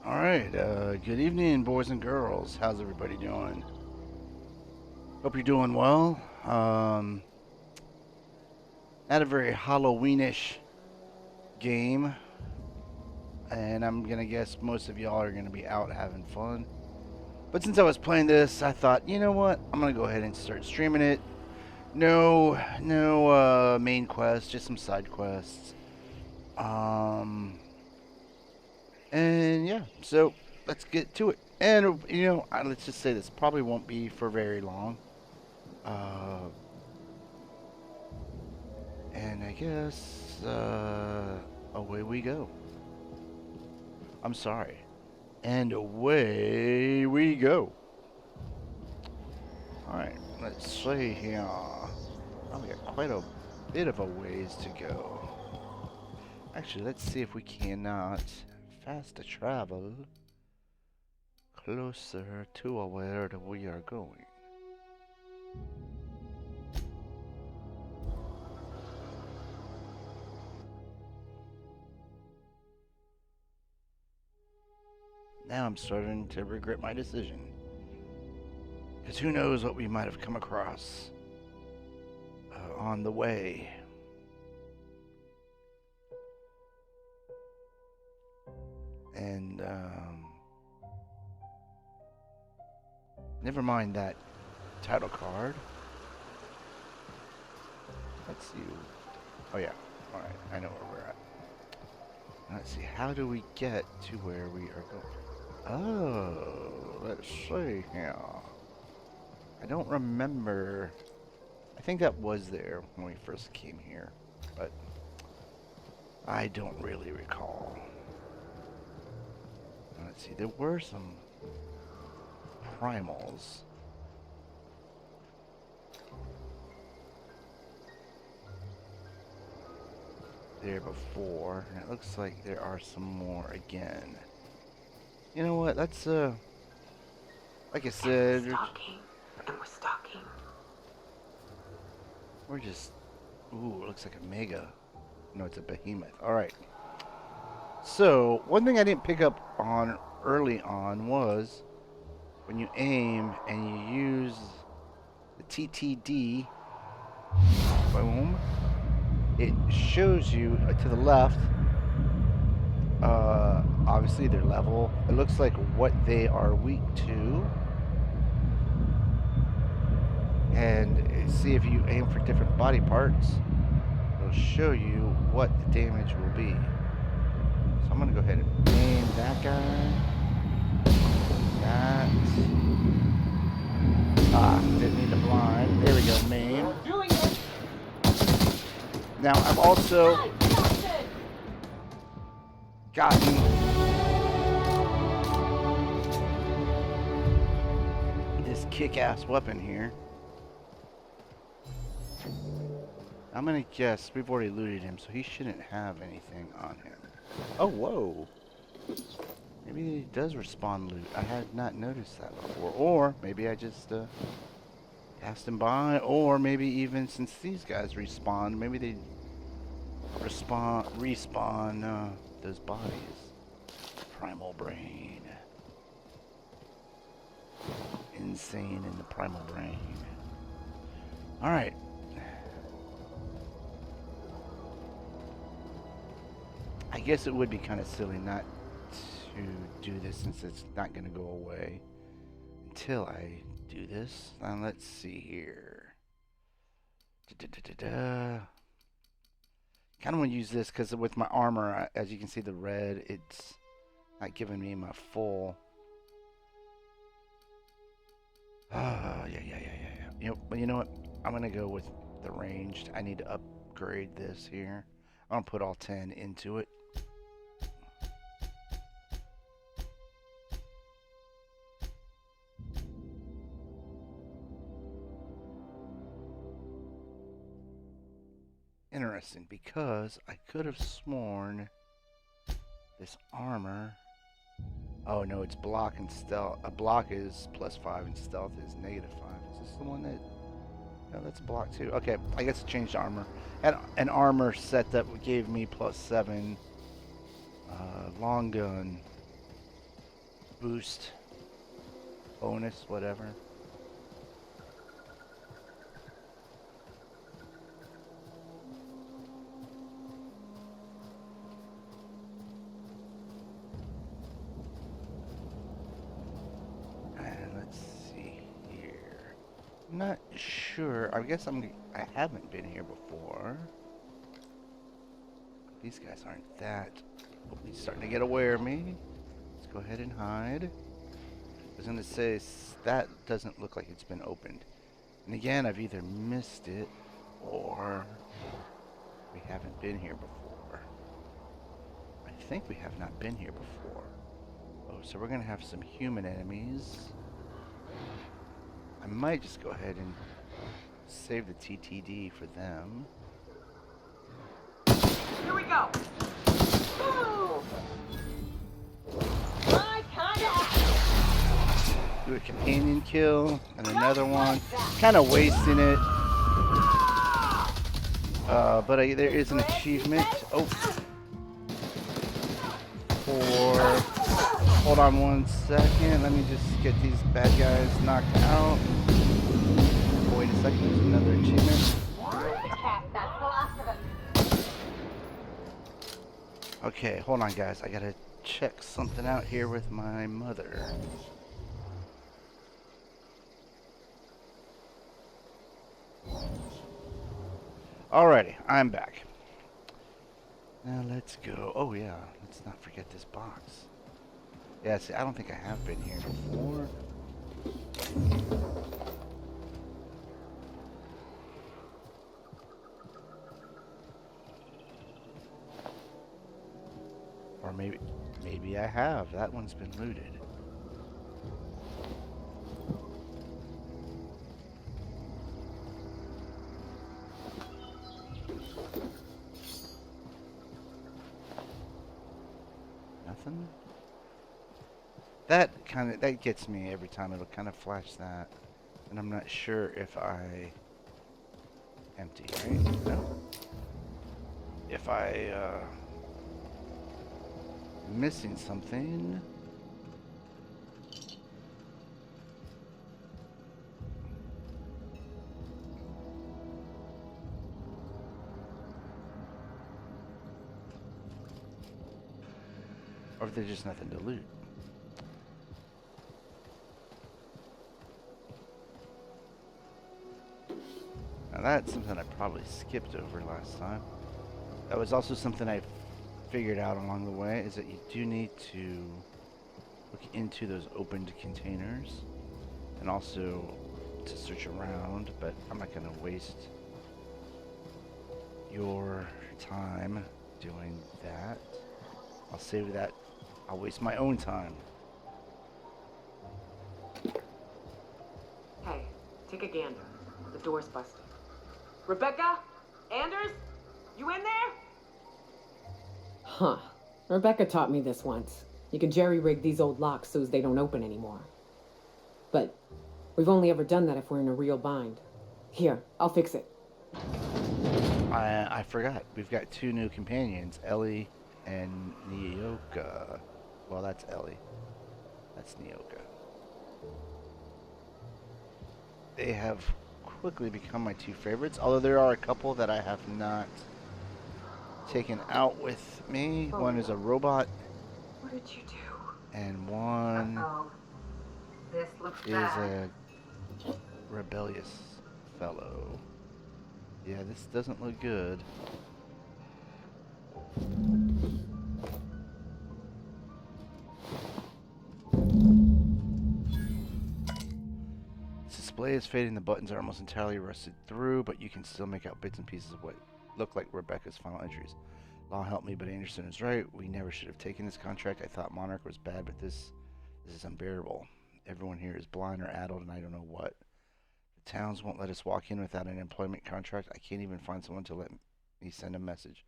Alright, good evening, boys and girls. How's everybody doing? Hope you're doing well. Not a very Halloweenish game, and I'm gonna guess most of y'all are gonna be out having fun. But since I was playing this, I thought, you know what? I'm gonna go ahead and start streaming it. No, main quests, just some side quests. Um, and yeah, so let's get to it. And let's just say this probably won't be for very long. Uh, and I guess away we go. I'm sorry. And away we go. All right, let's see here. Oh, we got quite a bit of a ways to go. Actually, let's see if we cannot fast travel closer to where we are going. Now I'm starting to regret my decision. Because who knows what we might have come across on the way. And never mind that title card. Let's see. Oh yeah. Alright, I know where we're at. Let's see, how do we get to where we are going? Oh, let's see here. I don't remember. I think that was there when we first came here, but I don't really recall. Let's see, there were some primals. There before, and it looks like there are some more again. You know what? That's like I said, we're stalking. We're just ooh, it looks like a mega. No, it's a behemoth. All right. So one thing I didn't pick up on early on was when you aim and you use the TTD. Boom. It shows you to the left, obviously their level. It looks like what they are weak to. And see if you aim for different body parts, it'll show you what the damage will be. So I'm going to go ahead and aim that guy. That. Didn't need to blind. There we go, main. Now I've also gotten this kick-ass weapon here. I'm gonna guess we've already looted him, so he shouldn't have anything on him. Oh, whoa. Maybe he does respawn loot. I had not noticed that before. Or maybe I just passed him by. Or maybe even since these guys respawned, maybe they respawn those bodies. Primal brain. Insane in the primal brain. Alright. I guess it would be kind of silly not to do this since it's not going to go away until I do this. Now let's see here. Kind of want to use this because with my armor, as you can see the red, it's not giving me my full. Yeah. But you know what? I'm going to go with the ranged. I need to upgrade this here. I'm going to put all 10 into it. Interesting, because I could have sworn this armor. Oh no, it's block and stealth. A block is +5 and stealth is -5. Is this the one that? No, that's block too. Okay, I guess it changed armor. Had an armor set that gave me +7 long gun boost bonus, whatever. And let's see here. I'm not sure. I guess I haven't been here before. These guys aren't that. Oh, he's starting to get aware of me. Let's go ahead and hide. I was gonna say that doesn't look like it's been opened. And again, I've either missed it or we haven't been here before. I think we have not been here before. Oh, so we're gonna have some human enemies. I might just go ahead and save the TTD for them. Here we go. Ooh. My kind Do a companion kill and another one. Kind of wasting it. But there is an achievement. Oh. Hold on 1 second. Let me just get these bad guys knocked out. Wait a second. There's another achievement. Okay, hold on, guys. I gotta check something out here with my mother. Alrighty, I'm back. Now let's go. Oh yeah, let's not forget this box. Yeah, see, I don't think I have been here before. Or maybe I have. That one's been looted. Nothing? That gets me every time. It'll kind of flash that. And I'm not sure if I empty, right? No. If I missing something. Or if there's just nothing to loot. Now that's something I probably skipped over last time. That was also something I figured out along the way, is that you do need to look into those opened containers and also to search around, but I'm not going to waste your time doing that. I'll save that. I'll waste my own time. Hey, take a gander. The door's busted. Rebecca? Anders? You in there? Huh. Rebecca taught me this once. You can jerry-rig these old locks so they don't open anymore. But we've only ever done that if we're in a real bind. Here, I'll fix it. I forgot. We've got 2 new companions, Ellie and Nyoka. Well, that's Ellie. That's Nyoka. They have quickly become my 2 favorites, although there are a couple that I have not taken out with me. Oh, one is a robot. What did you do? And one This looks is a rebellious fellow. Yeah, this doesn't look good. This display is fading. The buttons are almost entirely rusted through, but you can still make out bits and pieces of what look like Rebecca's final entries. Law help me, but Anderson is right. We never should have taken this contract. I thought Monarch was bad, but this is unbearable. Everyone here is blind or addled, and I don't know what. The towns won't let us walk in without an employment contract. I can't even find someone to let me send a message.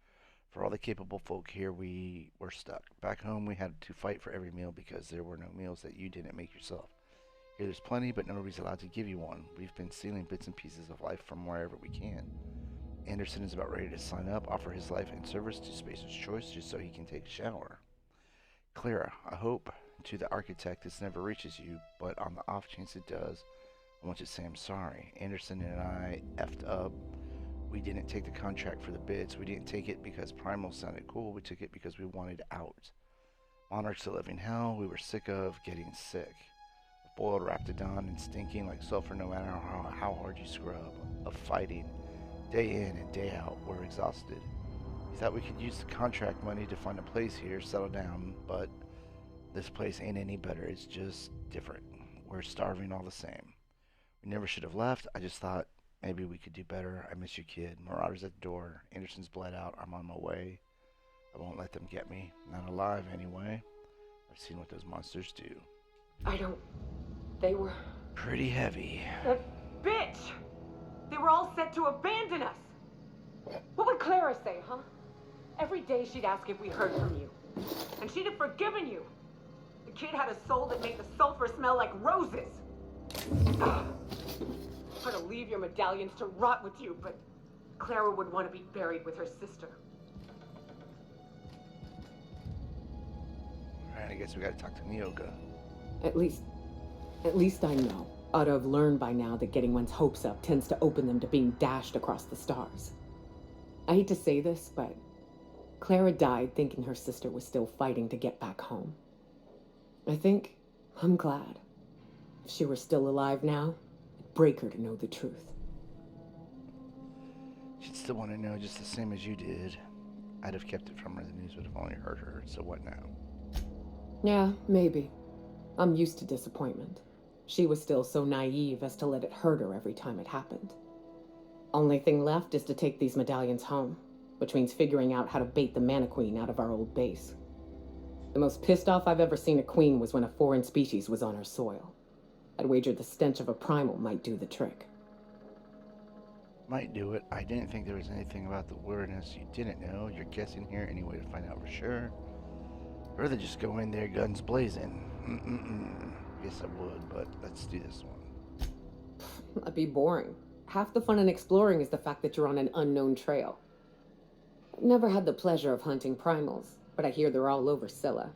For all the capable folk here, we were stuck. Back home, we had to fight for every meal because there were no meals that you didn't make yourself. Here there's plenty, but nobody's allowed to give you one. We've been stealing bits and pieces of life from wherever we can. Anderson is about ready to sign up, offer his life in service to Spacer's Choice just so he can take a shower. Clara, I hope to the architect this never reaches you, but on the off chance it does, I want you to say I'm sorry. Anderson and I effed up. We didn't take the contract for the bits. We didn't take it because Primal sounded cool. We took it because we wanted out. Monarch's a living hell. We were sick of getting sick. Boiled raptidon and stinking like sulfur no matter how hard you scrub. Of fighting. Day in and day out. We're exhausted. We thought we could use the contract money to find a place here, settle down, but this place ain't any better. It's just different. We're starving all the same. We never should have left. I just thought maybe we could do better. I miss you, kid. Marauders at the door. Anderson's bled out. I'm on my way. I won't let them get me. Not alive, anyway. I've seen what those monsters do. They were... Pretty heavy. That bitch! They were all set to abandon us! What would Clara say, huh? Every day she'd ask if we heard from you. And she'd have forgiven you. The kid had a soul that made the sulfur smell like roses. Try to leave your medallions to rot with you, but Clara would want to be buried with her sister. Alright, I guess we gotta talk to Nyoka. At least I know. Ought to have learned by now that getting one's hopes up tends to open them to being dashed across the stars. I hate to say this, but Clara died thinking her sister was still fighting to get back home. I'm glad. If she were still alive now, it'd break her to know the truth. She'd still want to know just the same as you did. I'd have kept it from her. The news would have only hurt her, so what now? Yeah, maybe. I'm used to disappointment. She was still so naive as to let it hurt her every time it happened. Only thing left is to take these medallions home, which means figuring out how to bait the Mana Queen out of our old base. The most pissed off I've ever seen a queen was when a foreign species was on her soil. I'd wager the stench of a primal might do the trick. Might do it. I didn't think there was anything about the weirdness you didn't know. You're guessing here. Any way to find out for sure? I'd rather just go in there guns blazing. Guess I would, but let's do this one. That'd be boring. Half the fun in exploring is the fact that you're on an unknown trail. I've never had the pleasure of hunting primals, but I hear they're all over Scylla.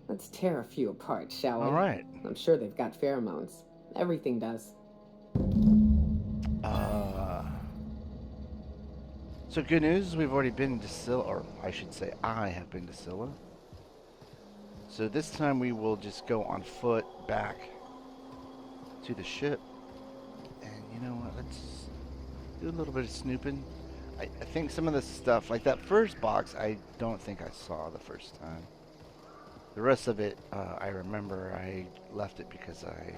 Let's tear a few apart, shall we? All right. I'm sure they've got pheromones. Everything does. So good news, we've already been to Scylla, or I should say I have been to Scylla. So this time we will just go on foot back to the ship. And you know what, let's do a little bit of snooping. I think some of the stuff, like that first box, I don't think I saw the first time. The rest of it, I remember I left it because I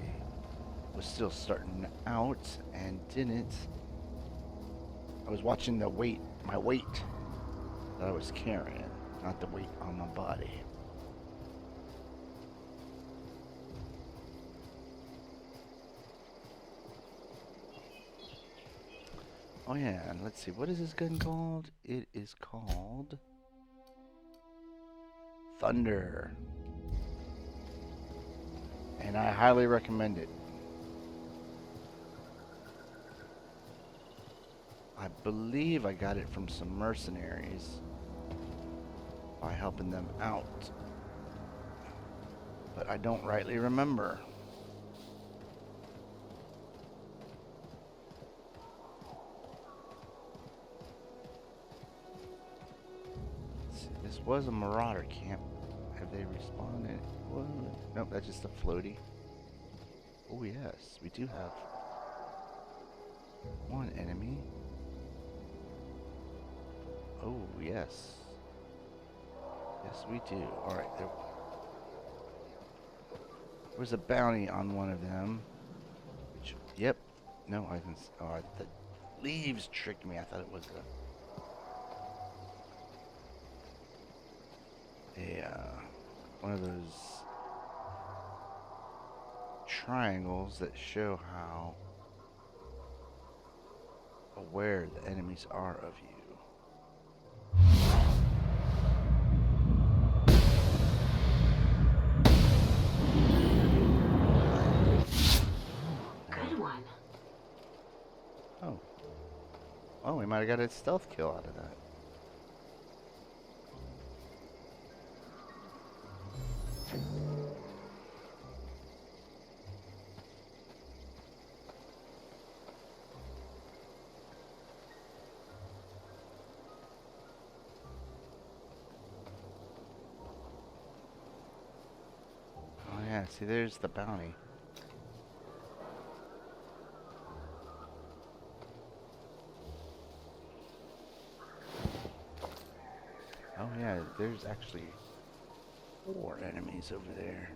was still starting out and didn't. I was watching the weight, my weight that I was carrying, not the weight on my body. Oh yeah, and let's see, what is this gun called? It is called Thunder. And I highly recommend it. I believe I got it from some mercenaries by helping them out. But I don't rightly remember. Let's see, this was a marauder camp. Have they responded? What? Nope, that's just a floaty. Oh yes, we do have one enemy. Oh, yes. Yes, we do. Alright, there was a bounty on one of them. Which, yep. No, I didn't. Oh, the leaves tricked me. I thought it was one of those triangles that show how aware the enemies are of you. Oh, we might have got a stealth kill out of that. Oh yeah, see there's the bounty. Oh yeah, there's actually 4 enemies over there.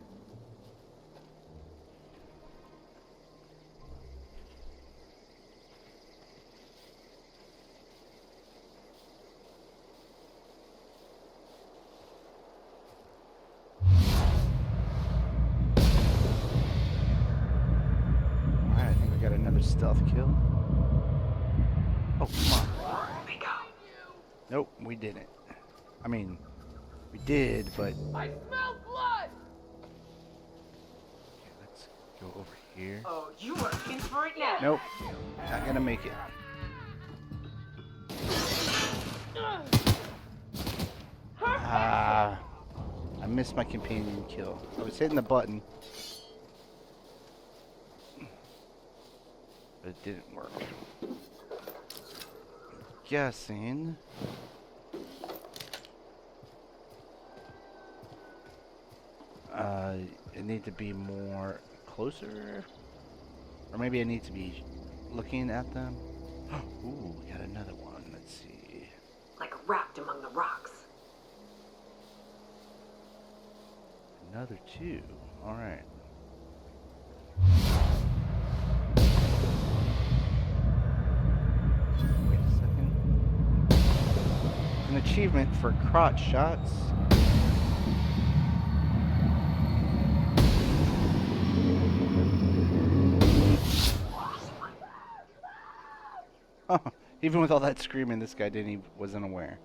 Alright, I think we got another stealth kill. Oh, come on. Bingo. Nope, we didn't. I mean, we did, but... I smell blood! Okay, let's go over here. Oh, you are in for it now. Nope, not gonna make it. Ah, I missed my companion kill. I was hitting the button, but it didn't work. Guessing. I need to be more closer, or maybe I need to be looking at them. Ooh, we got another one. Let's see. Like wrapped among the rocks. Another 2. All right. Wait a second. An achievement for crotch shots. Oh, even with all that screaming, this guy wasn't aware.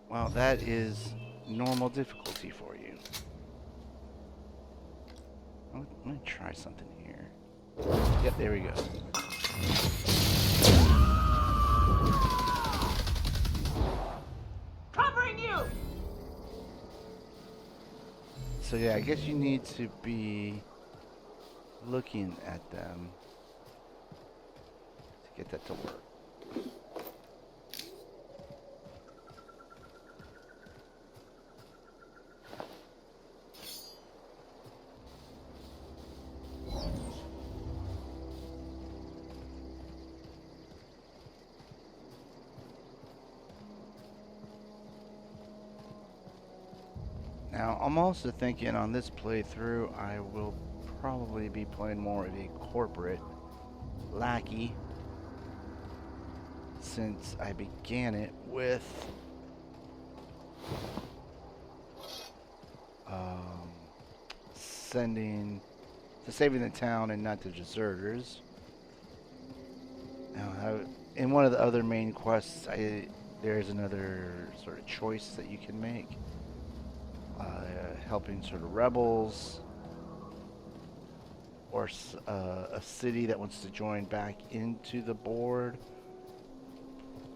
Well, that is normal difficulty for you. Let me try something here. Yep, there we go. Covering you! So yeah, I guess you need to be looking at them to get that to work. Now, I'm also thinking on this playthrough, I will probably be playing more of a corporate lackey, since I began it with saving the town and not the deserters. Now, in one of the other main quests, there's another sort of choice that you can make. Helping sort of rebels, or a city that wants to join back into the board.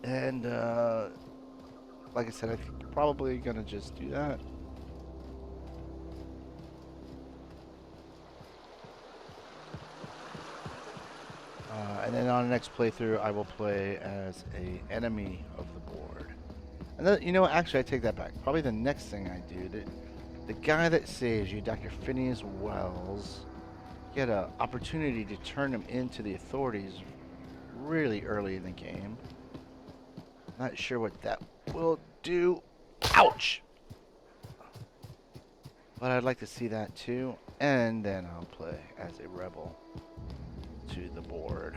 And like I said, I think you're probably gonna just do that. And then on the next playthrough, I will play as a enemy of the board. And then, you know what, actually I take that back. Probably the next thing I do, the guy that saves you, Dr. Phineas Wells, you get an opportunity to turn him into the authorities really early in the game. Not sure what that will do. Ouch! But I'd like to see that too. And then I'll play as a rebel to the board.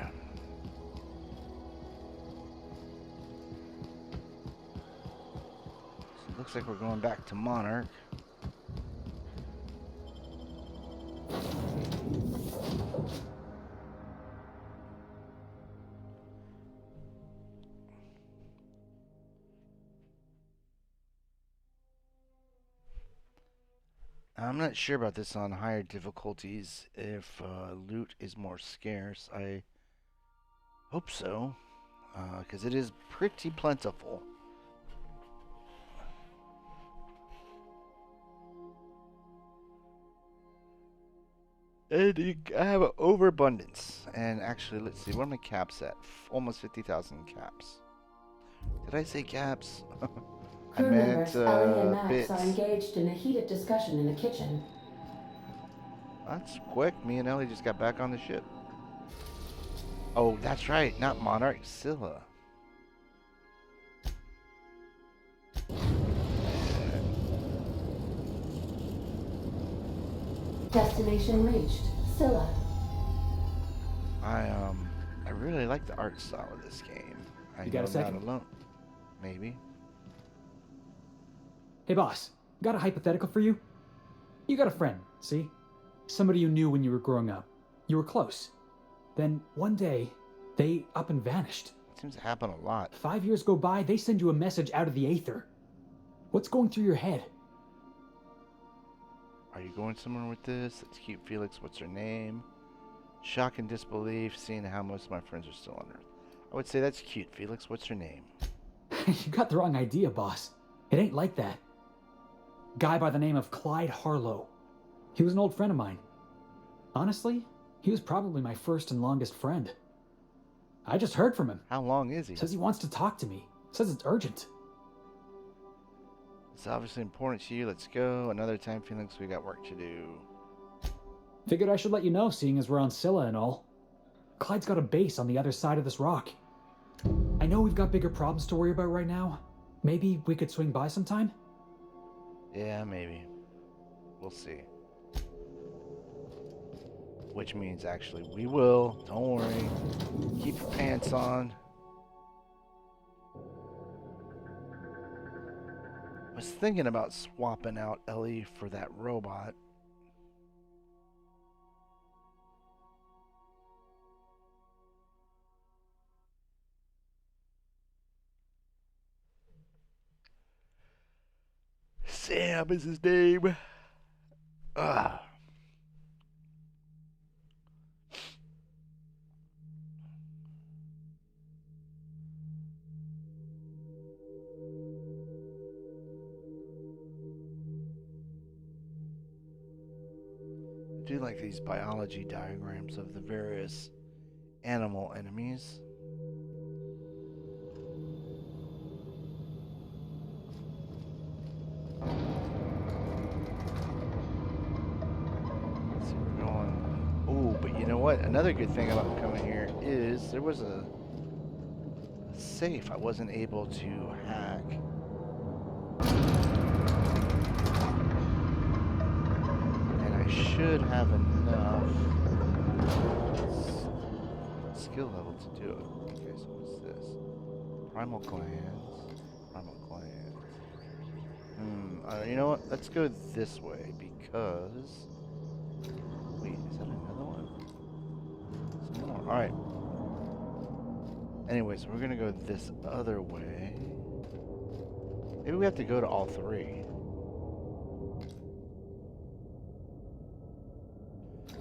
So it looks like we're going back to Monarch. I'm not sure about this on higher difficulties, if loot is more scarce. I hope so. because it is pretty plentiful. And I have an overabundance. And actually, let's see, what are my caps at? Almost 50,000 caps. Did I say caps? I Crew meant members Ellie and Max bits. are engaged in a heated discussion in the kitchen. That's quick. Me and Ellie just got back on the ship. Oh, that's right. Not Monarch, Scylla. Destination reached. Scylla. I really like the art style of this game. I You got a know I'm second? not alone. Maybe. Hey boss, got a hypothetical for you? You got a friend, see? Somebody you knew when you were growing up. You were close. Then one day, they up and vanished. It seems to happen a lot. 5 years go by, they send you a message out of the aether. What's going through your head? Are you going somewhere with this? It's cute, Felix. What's her name? Shock and disbelief, seeing how most of my friends are still on Earth. I would say that's cute, Felix. What's her name? You got the wrong idea, boss. It ain't like that. Guy by the name of Clyde Harlow. He was an old friend of mine. Honestly, he was probably my first and longest friend. I just heard from him. How long is he? Says he wants to talk to me. Says it's urgent. It's obviously important to you. Let's go. Another time, Felix. We got work to do. Figured I should let you know, seeing as we're on Scylla and all. Clyde's got a base on the other side of this rock. I know we've got bigger problems to worry about right now. Maybe we could swing by sometime? Yeah, maybe. We'll see. Which means, actually, we will. Don't worry. Keep your pants on. I was thinking about swapping out Ellie for that robot. Sam is his name. Ah. I do like these biology diagrams of the various animal enemies. So we're going. Oh, but you know what? Another good thing about coming here is there was a safe I wasn't able to hack. And I should have enough skill level to do it. Okay, so what's this? Primal glands. Primal glands. You know what? Let's go this way because. Wait, is that another one? Some more. Alright. Anyways, we're gonna go this other way. Maybe we have to go to all three.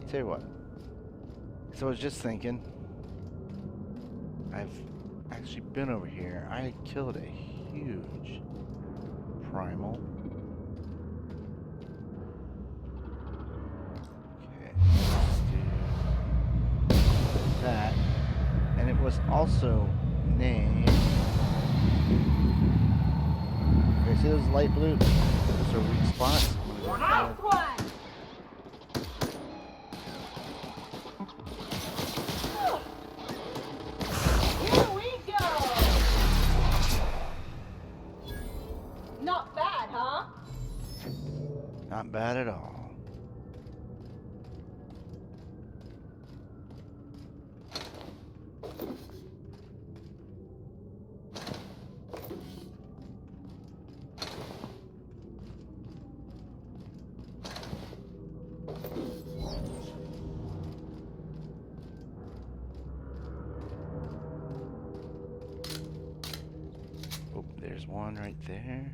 Tell you what. So I was just thinking. I've actually been over here. I killed a huge primal. Okay, let's do that. And it was also named. Okay, see those light blue? Those are weak spots. I'm gonna go Nice down. one! Here we go! Not bad, huh? Not bad at all. Oh, there's one right there.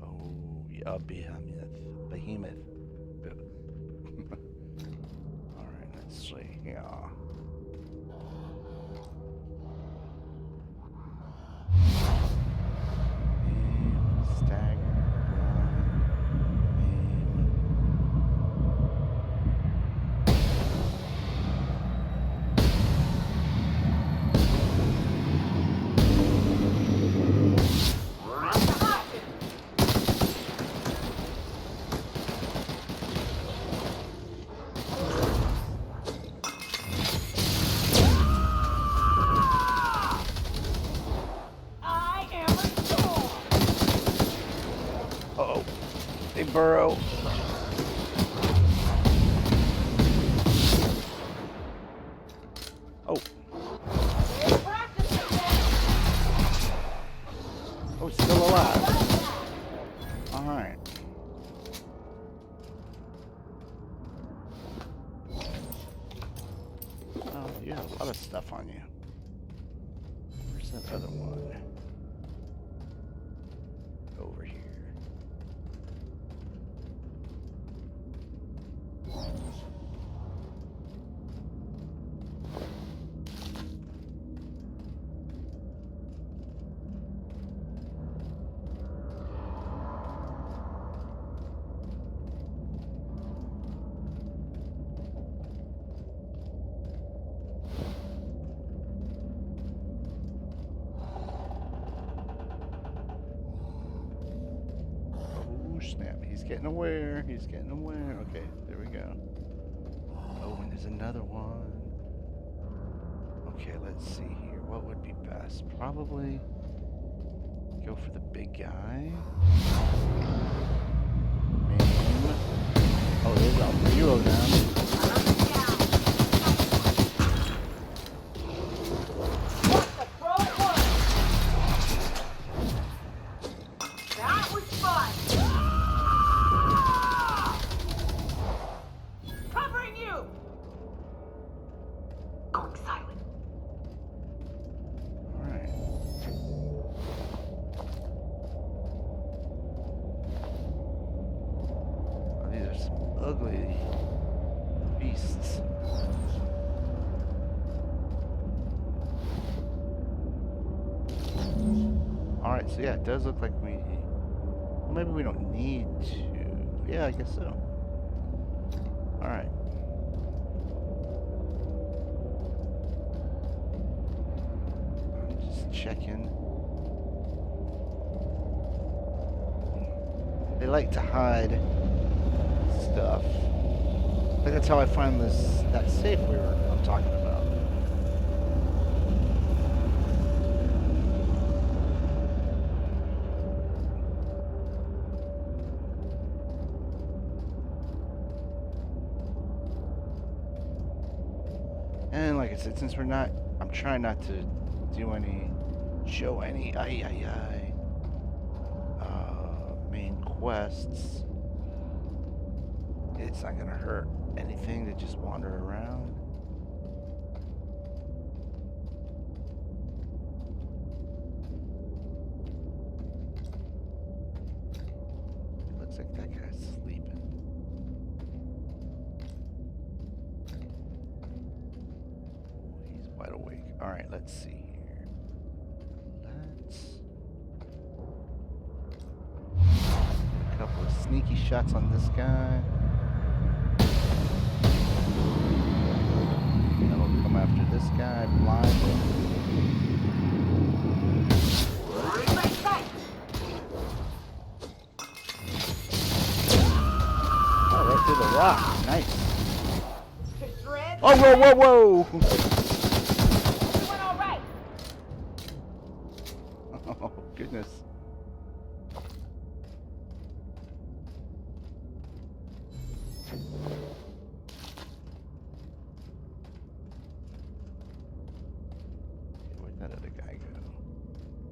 Oh, yeah, behemoth. Behemoth. Alright, let's here? Aim, stagger, blind, aim. I am a storm. Uh-oh. They burrow. Oh. Oh, it's still alive. Alright. Oh, you have a lot of stuff on you. Where's that other one? Over here. Oh snap, he's getting aware, he's getting aware. Okay, there we go. Oh, and there's another one. Okay, let's see here. What would be best? Probably go for the big guy. Name. Oh, there's a few of them. That was fun. Covering you. Going silent. Alright. Oh, these are some ugly beasts. Alright, so yeah, it does look like we... Well, maybe we don't need to... Yeah, I guess so. Alright. I'm just checking. They like to hide stuff. I think that's how I find that safe I'm talking about. And like I said, since I'm trying not to show any main quests. It's not gonna hurt anything to just wander around. It looks like that guy's sleeping. He's wide awake. Alright, let's see here. A couple of sneaky shots on this guy. Then we'll come after this guy blindly. Oh, right through the rock. Nice. Oh, whoa, whoa, whoa! Oh, goodness. Where'd that other guy go?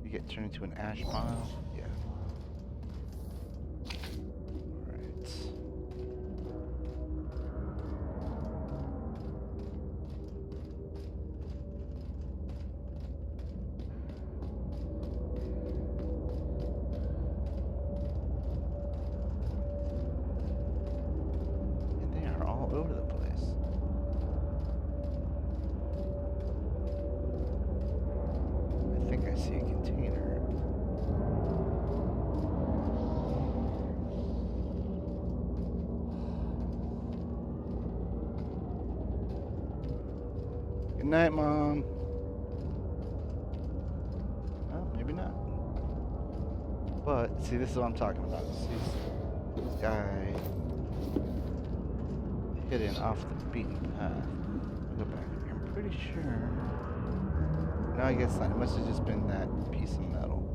You get turned into an ash pile? Yeah. Alright. And they are all over the place. night, Mom. Well, maybe not. But, see, this is what I'm talking about. See, this guy hidden off the beaten path. I'll go back. I'm pretty sure. No, I guess not. It must have just been that piece of metal.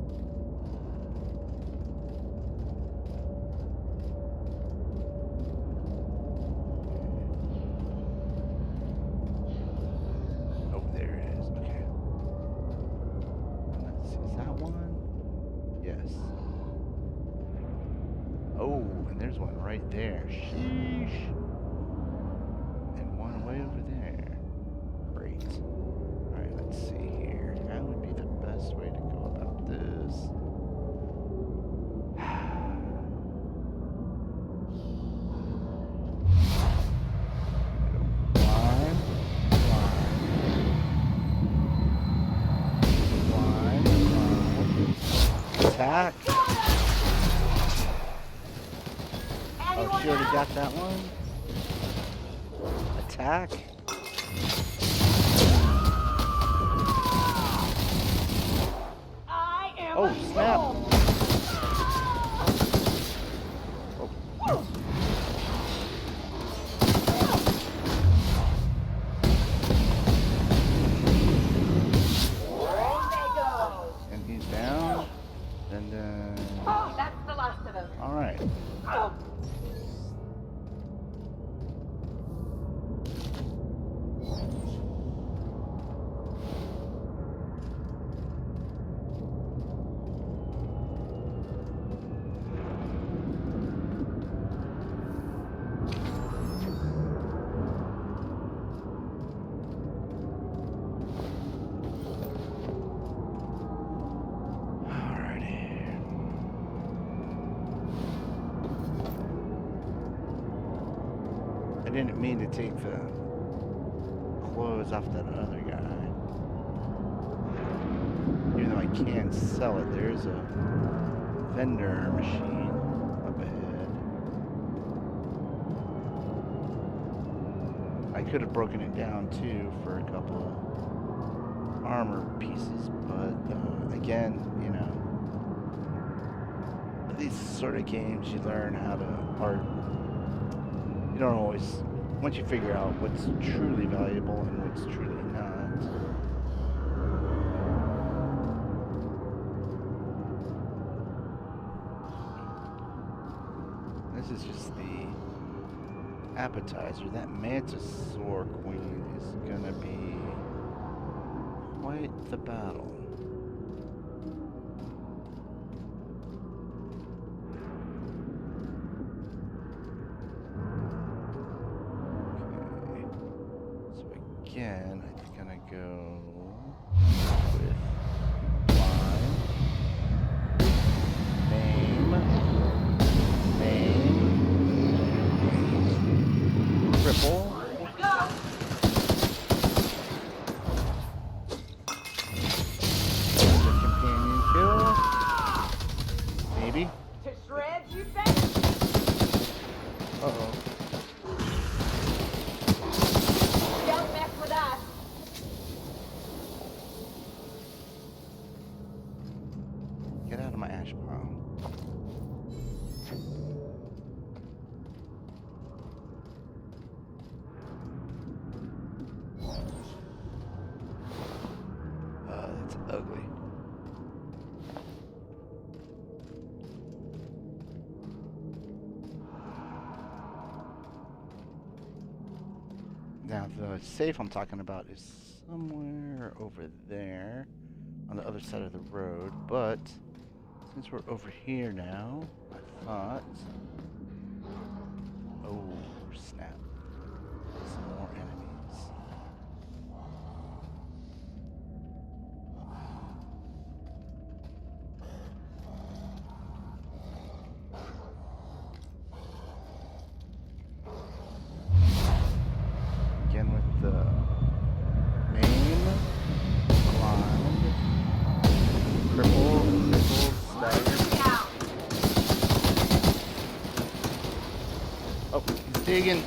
Oh, there it is. Okay. Let's see. Is that one? Yes. Oh, and there's one right there. Sheesh. And one way over there. Great. Alright, let's see here. How would be the best way to go about this? Climb, climb, climb. Attack. Oh, she already got that one. Attack. I am Oh, a snap. soul. Oh. And he's down. And then. Oh, that's the last of them. Alright. Oh. Alrighty. I didn't mean to take the clothes off that other guy. Even though I can sell it, there's a vendor machine up ahead. I could have broken it down too for a couple of armor pieces, but again, you know, these sort of games you learn how to, or you don't always, once you figure out what's truly valuable and what's truly not. This is just the appetizer. That Mantisaur Queen is gonna be quite the battle. Okay. So again, I'm gonna go with line, name, cripple. Companion kill. Maybe. To shreds, you say? Uh-oh. Don't mess with us. Get out of my ash pile. That's ugly. Now the safe I'm talking about is somewhere over there on the other side of the road, but since we're over here now, I thought, oh snap, some more enemies. Again with the name, blind, cripple, stagger. Oh, he's digging.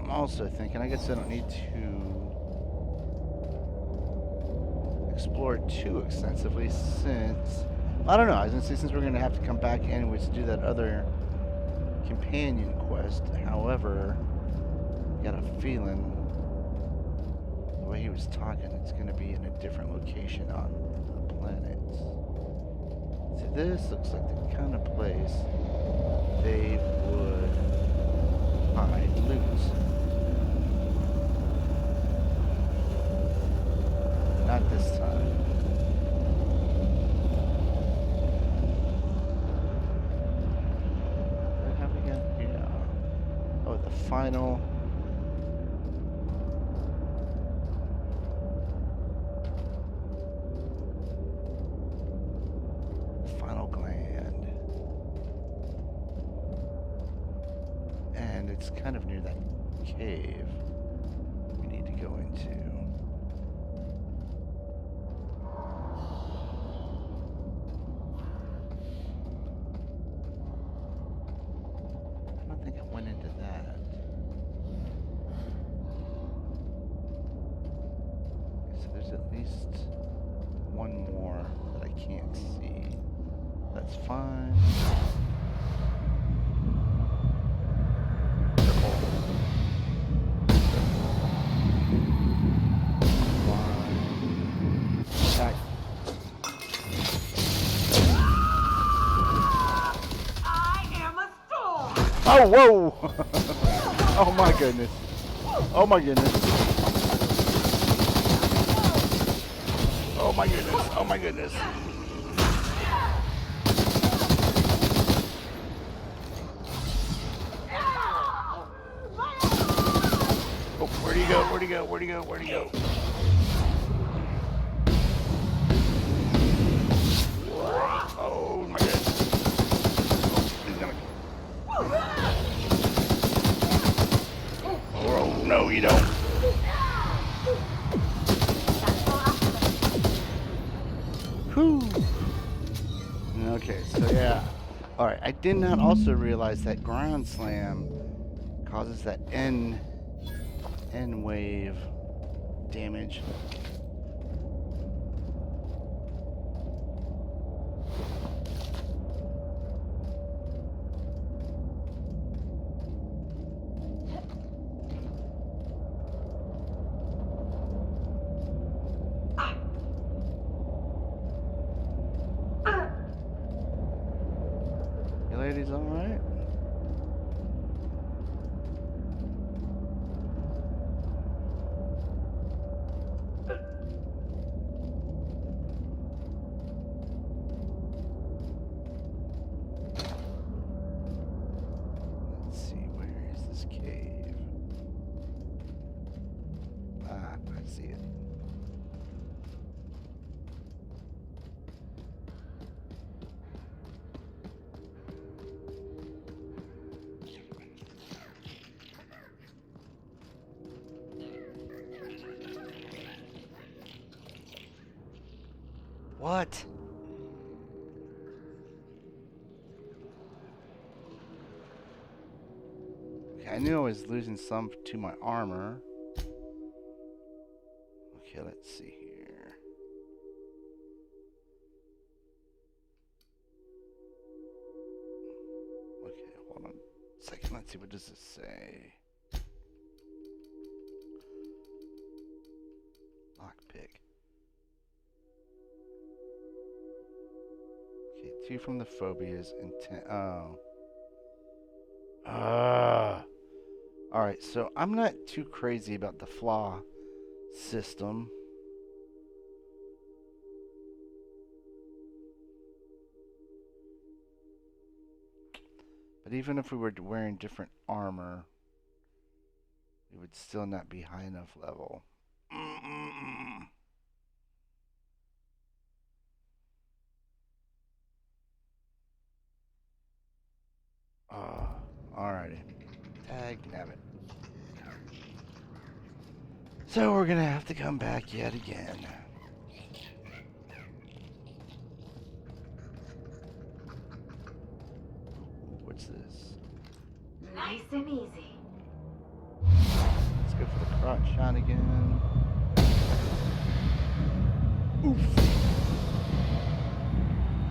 I'm also thinking, I guess I don't need to explore it too extensively since, I don't know, I was gonna say since we're gonna have to come back anyways to do that other companion quest. However, I got a feeling the way he was talking, it's gonna be in a different location on the planet. See, this looks like the kind of place they would hide loot. Not this time. What have we got here? Oh, the final. Final gland. And it's kind of near that cave we need to go into. I don't think I went into that. So there's at least one more that I can't see. That's fine. Attack. I am a storm! Oh, whoa! Oh my goodness. Oh my goodness. Oh my goodness. Oh my goodness. Oh, where'd he go? Where'd he go? Where'd he go? Where'd he go? Oh my goodness. Oh, he's gonna... Oh, no, you don't. Whew. Okay, so yeah. Alright, I did not also realize that ground slam causes that N wave damage. You ladies all right? Let's see, where is this cave? Ah, I see it. What? Okay, I knew I was losing some to my armor. Okay, let's see here. Okay, hold on a second. Let's see, what does this say? Lockpick. Okay, 2 from the phobias and 10. Oh. Alright, so I'm not too crazy about the flaw system. But even if we were wearing different armor, we would still not be high enough level. Alrighty. Tag nabbit. So we're gonna have to come back yet again. What's this? Nice and easy. go for the crotch shot again. Oof.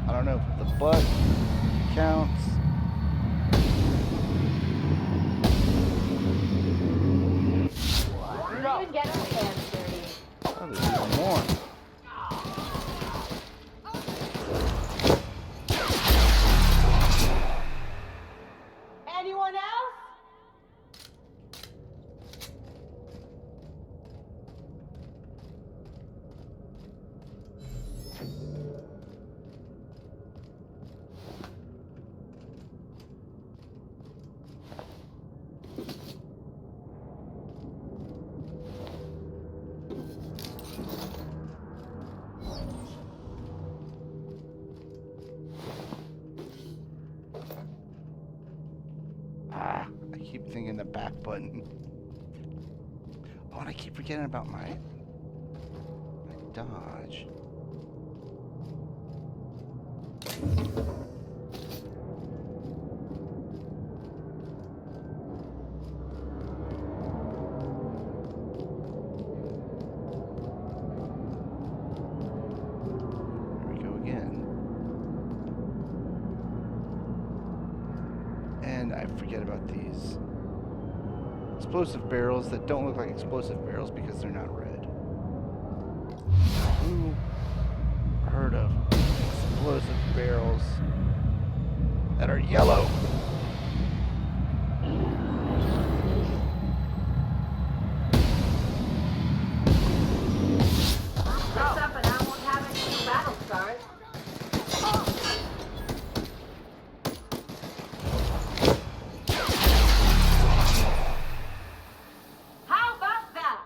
I don't know if the butt counts. Don't even get our hands dirty. Oh, there's even more. Anyone else? Ah, I keep thinking the back button. Oh, and I keep forgetting about my dodge. Here we go again. And I forget about these explosive barrels that don't look like explosive barrels because they're not red. Who heard of explosive barrels that are yellow? What's up, and I won't have any new battle scars. How about that?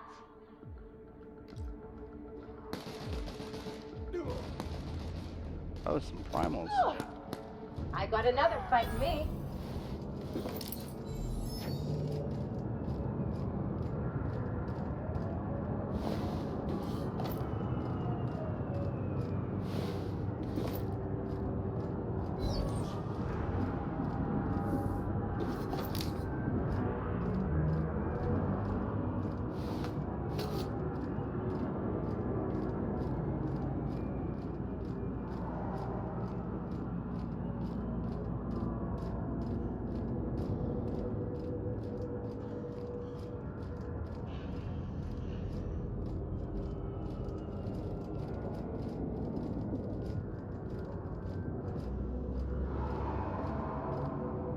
Oh, some primals. I got another fight in me.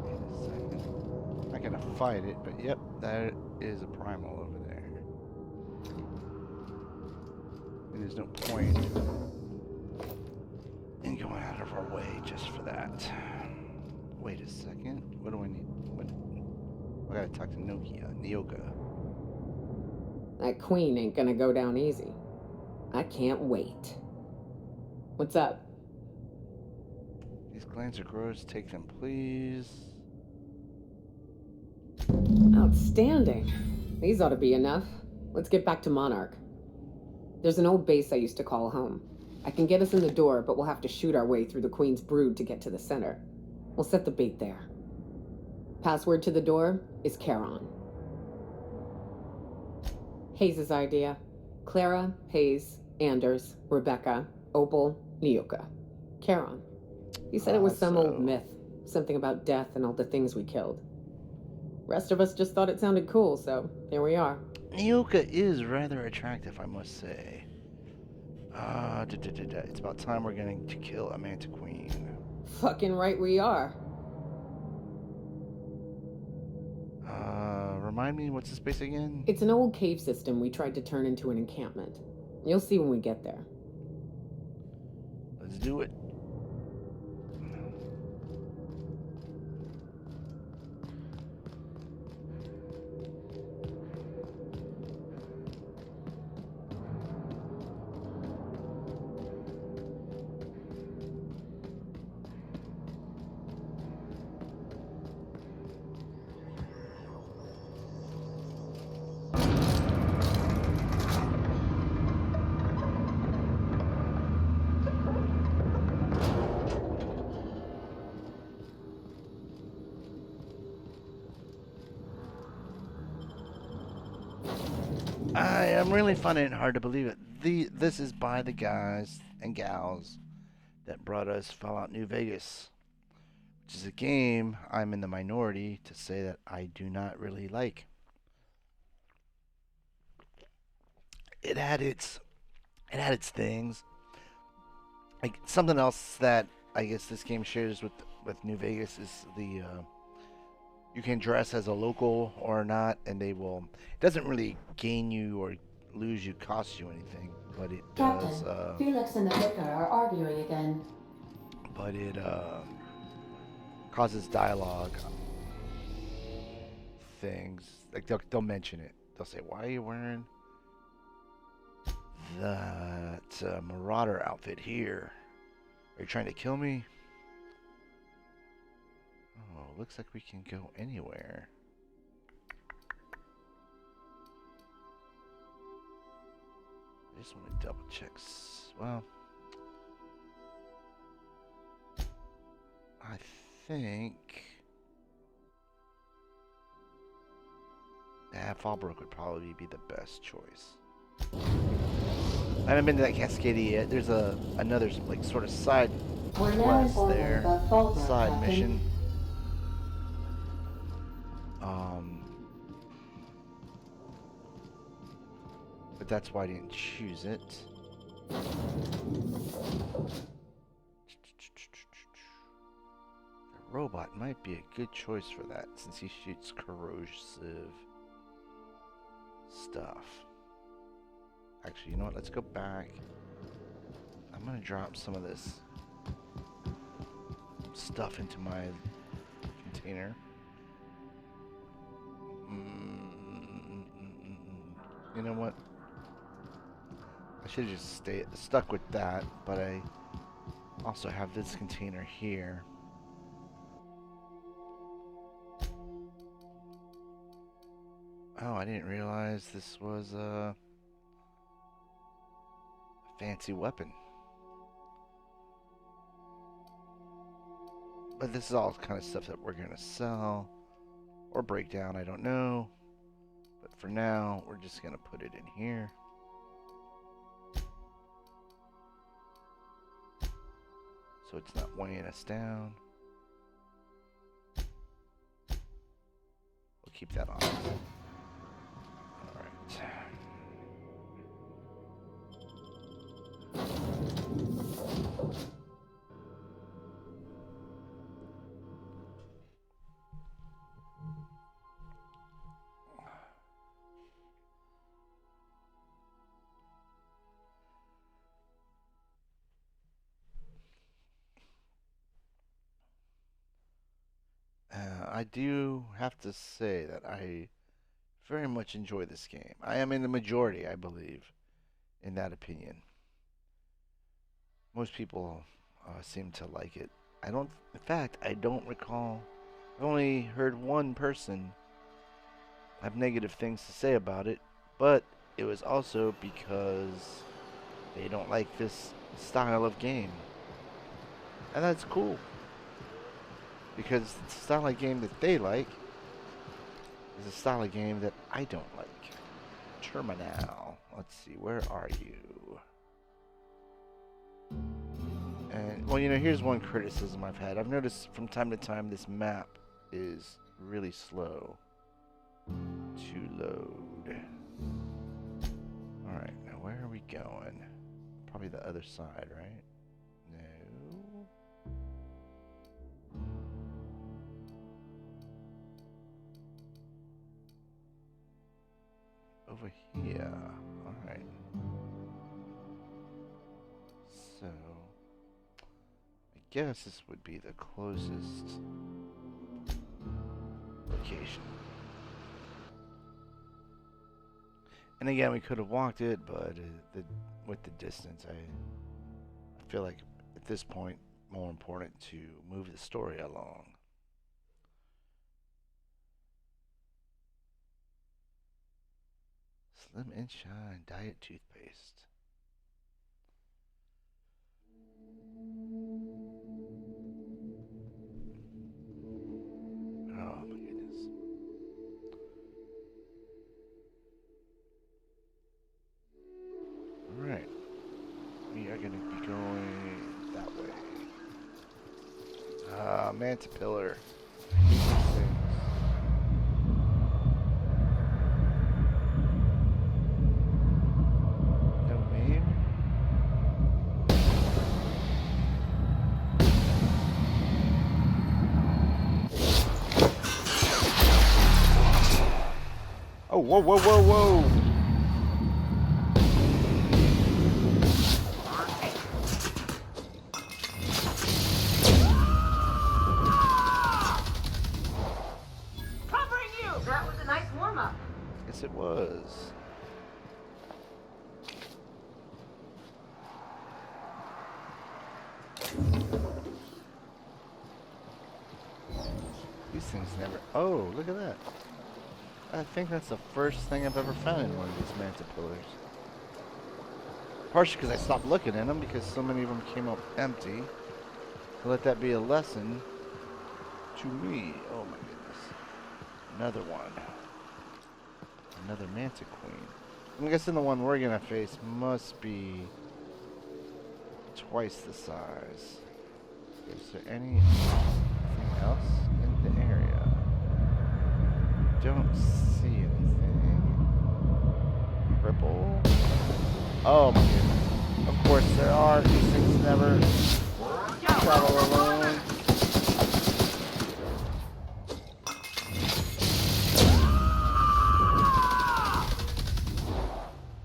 Wait a second. Not gonna fight it, but yep, that is a primal over there. And there's no point in going out of our way just for that. Wait a second. What do I need? What? I gotta talk to Nyoka. That queen ain't gonna go down easy. I can't wait. What's up? These glands are gross. Take them, please. Outstanding. These ought to be enough. Let's get back to Monarch. There's an old base I used to call home. I can get us in the door, but we'll have to shoot our way through the Queen's brood to get to the center. We'll set the bait there. Password to the door is Charon. Hayes' idea. Clara, Hayes, Anders, Rebecca, Opal, Nyoka. Charon. He said it was some old myth. Something about death and all the things we killed. Rest of us just thought it sounded cool, so here we are. Nyoka is rather attractive, I must say. It's about time we're getting to kill a Manta Queen. Fucking right we are. Remind me, what's this space again? It's an old cave system we tried to turn into an encampment. You'll see when we get there. Let's do it. I am really finding it hard to believe it. This is by the guys and gals that brought us Fallout New Vegas, which is a game I'm in the minority to say that I do not really like. It had its things. Like something else that I guess this game shares with New Vegas is the you can dress as a local or not, and they will. It doesn't really gain you or lose you, cost you anything, but it does. Captain, Felix and the vicar are arguing again. But it causes dialogue things. Like they'll mention it. They'll say, "Why are you wearing that Marauder outfit here? Are you trying to kill me?" Oh, looks like we can go anywhere. I just want to double check. Well, I think Fallbrook would probably be the best choice. I haven't been to that Cascadia yet. There's another like sort of side We're now quest informed there, about Fallbrook, side Captain. mission. But that's why I didn't choose it. The robot might be a good choice for that since he shoots corrosive stuff. Actually, you know what? Let's go back. I'm gonna drop some of this stuff into my container. You know what? I should have just stuck with that, but I also have this container here. Oh, I didn't realize this was a fancy weapon. But this is all kind of stuff that we're going to sell or break down, I don't know. But for now, we're just going to put it in here. So it's not weighing us down. We'll keep that on. Alright. I do have to say that I very much enjoy this game. I am in the majority, I believe, in that opinion. Most people seem to like it. In fact, I don't recall. I've only heard one person have negative things to say about it, but it was also because they don't like this style of game. And that's cool. Because the style of game that they like is a style of game that I don't like. Terminal. Let's see, where are you? And, well, you know, here's one criticism I've had. I've noticed from time to time this map is really slow to load. Alright, now where are we going? Probably the other side, right? No. Over here. Alright. So, I guess this would be the closest location. And again, we could have walked it, but with the distance, I feel like at this point, more important to move the story along. Slim and Shine Diet Toothpaste. Oh my goodness. Mantipillar. I hate these things. Domain? Oh, whoa, whoa, whoa, whoa! Covering you! That was a nice warm-up. Yes, it was. These things never... Oh, look at that. I think that's the first thing I've ever found in one of these Mantipillars. Partially because I stopped looking at them because so many of them came up empty. So let that be a lesson to me. Oh my goodness. Another one. Another Manta Queen. I'm guessing the one we're gonna face must be twice the size. Is there anything else in the area? Don't see anything. Cripple. Oh my goodness. Of course there are. These things never travel alone.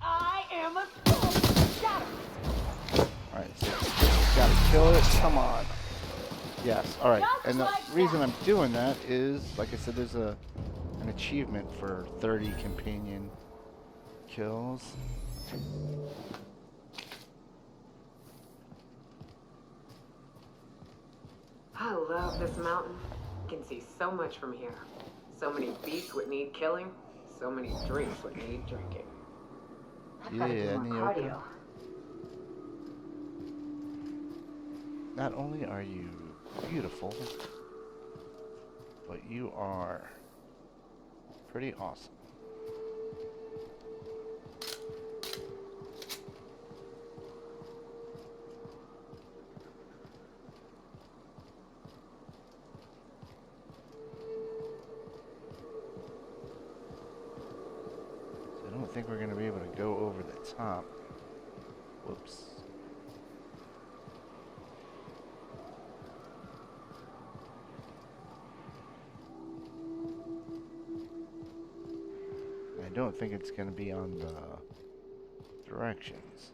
I am a fool. Got him. Alright, so gotta kill it. Come on. Yes, alright. And the reason I'm doing that is, like I said, there's an achievement for 30 companion kills. I love this mountain. You can see so much from here. So many beasts would need killing. So many drinks would need drinking. I've got to do more Nyoka. cardio. Not only are you beautiful, but you are pretty awesome. So I don't think we're going to be able to go over the top. Whoops. I don't think it's going to be on the directions.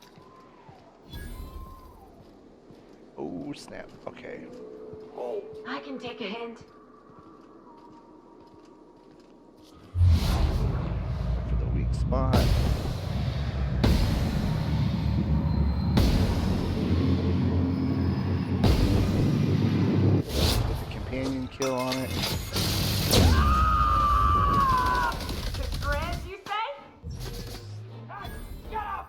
Oh, snap. Okay. I can take a hint. For the weak spot. Put the companion kill on it. You say? Get up!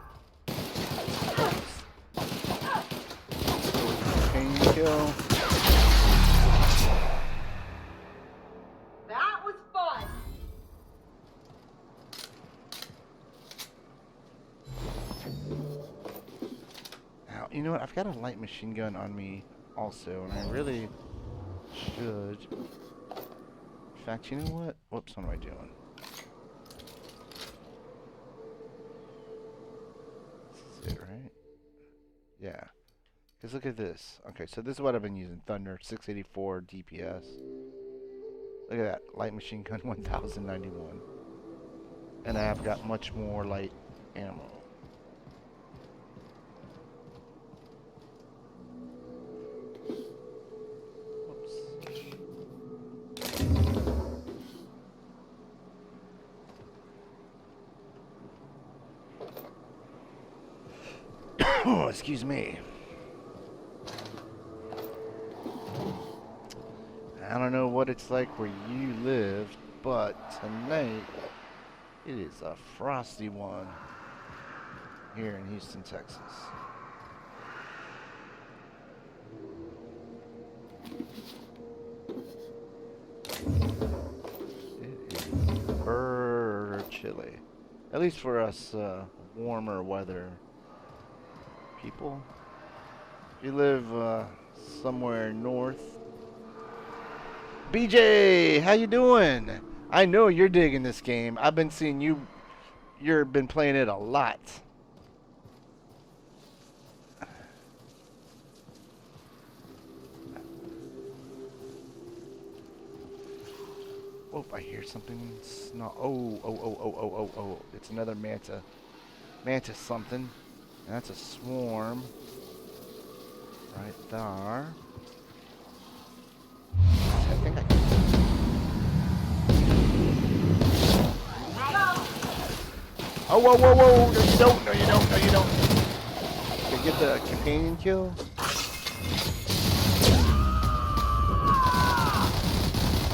Companion kill. That was fun. Now, you know what? I've got a light machine gun on me also, and I really should. In fact, you know what? Whoops, what am I doing? This is it, right? Yeah. Because look at this. Okay, so this is what I've been using. Thunder, 684 DPS. Look at that. Light machine gun, 1091. And I have got much more light ammo. Oh, excuse me. I don't know what it's like where you live, but tonight it is a frosty one here in Houston, Texas. It is burr chilly. At least for us warmer weather people. If you live somewhere north, BJ, how you doing? I know you're digging this game. I've been seeing you've been playing it a lot. Oh, I hear something. Oh. It's another manta. Manta something. And that's a swarm. Right there. I think I can. Oh, whoa. No, you don't. No, you don't. Okay, get the companion kill.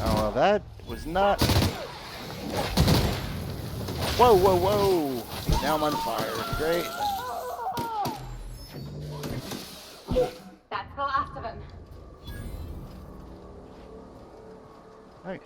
Oh, well, that was not. Whoa. Now I'm on fire. Great. That's the last of him. Nice.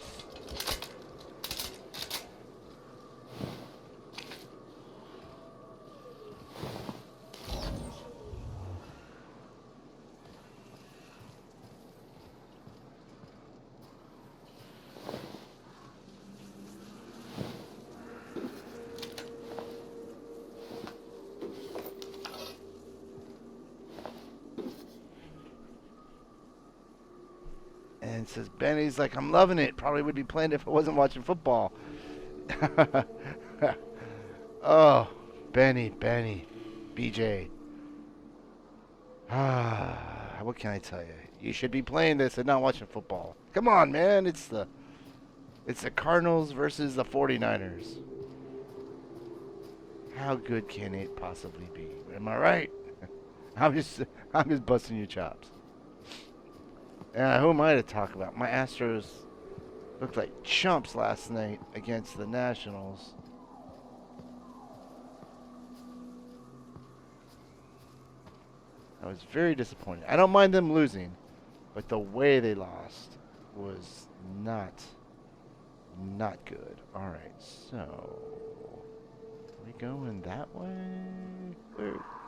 And it says Benny's like, I'm loving it. Probably would be playing it if I wasn't watching football. Oh, Benny, BJ. What can I tell you? You should be playing this and not watching football. Come on, man. It's the Cardinals versus the 49ers. How good can it possibly be? Am I right? I'm just busting your chops. Who am I to talk about? My Astros looked like chumps last night against the Nationals. I was very disappointed. I don't mind them losing, but the way they lost was not good. All right, so are we going that way?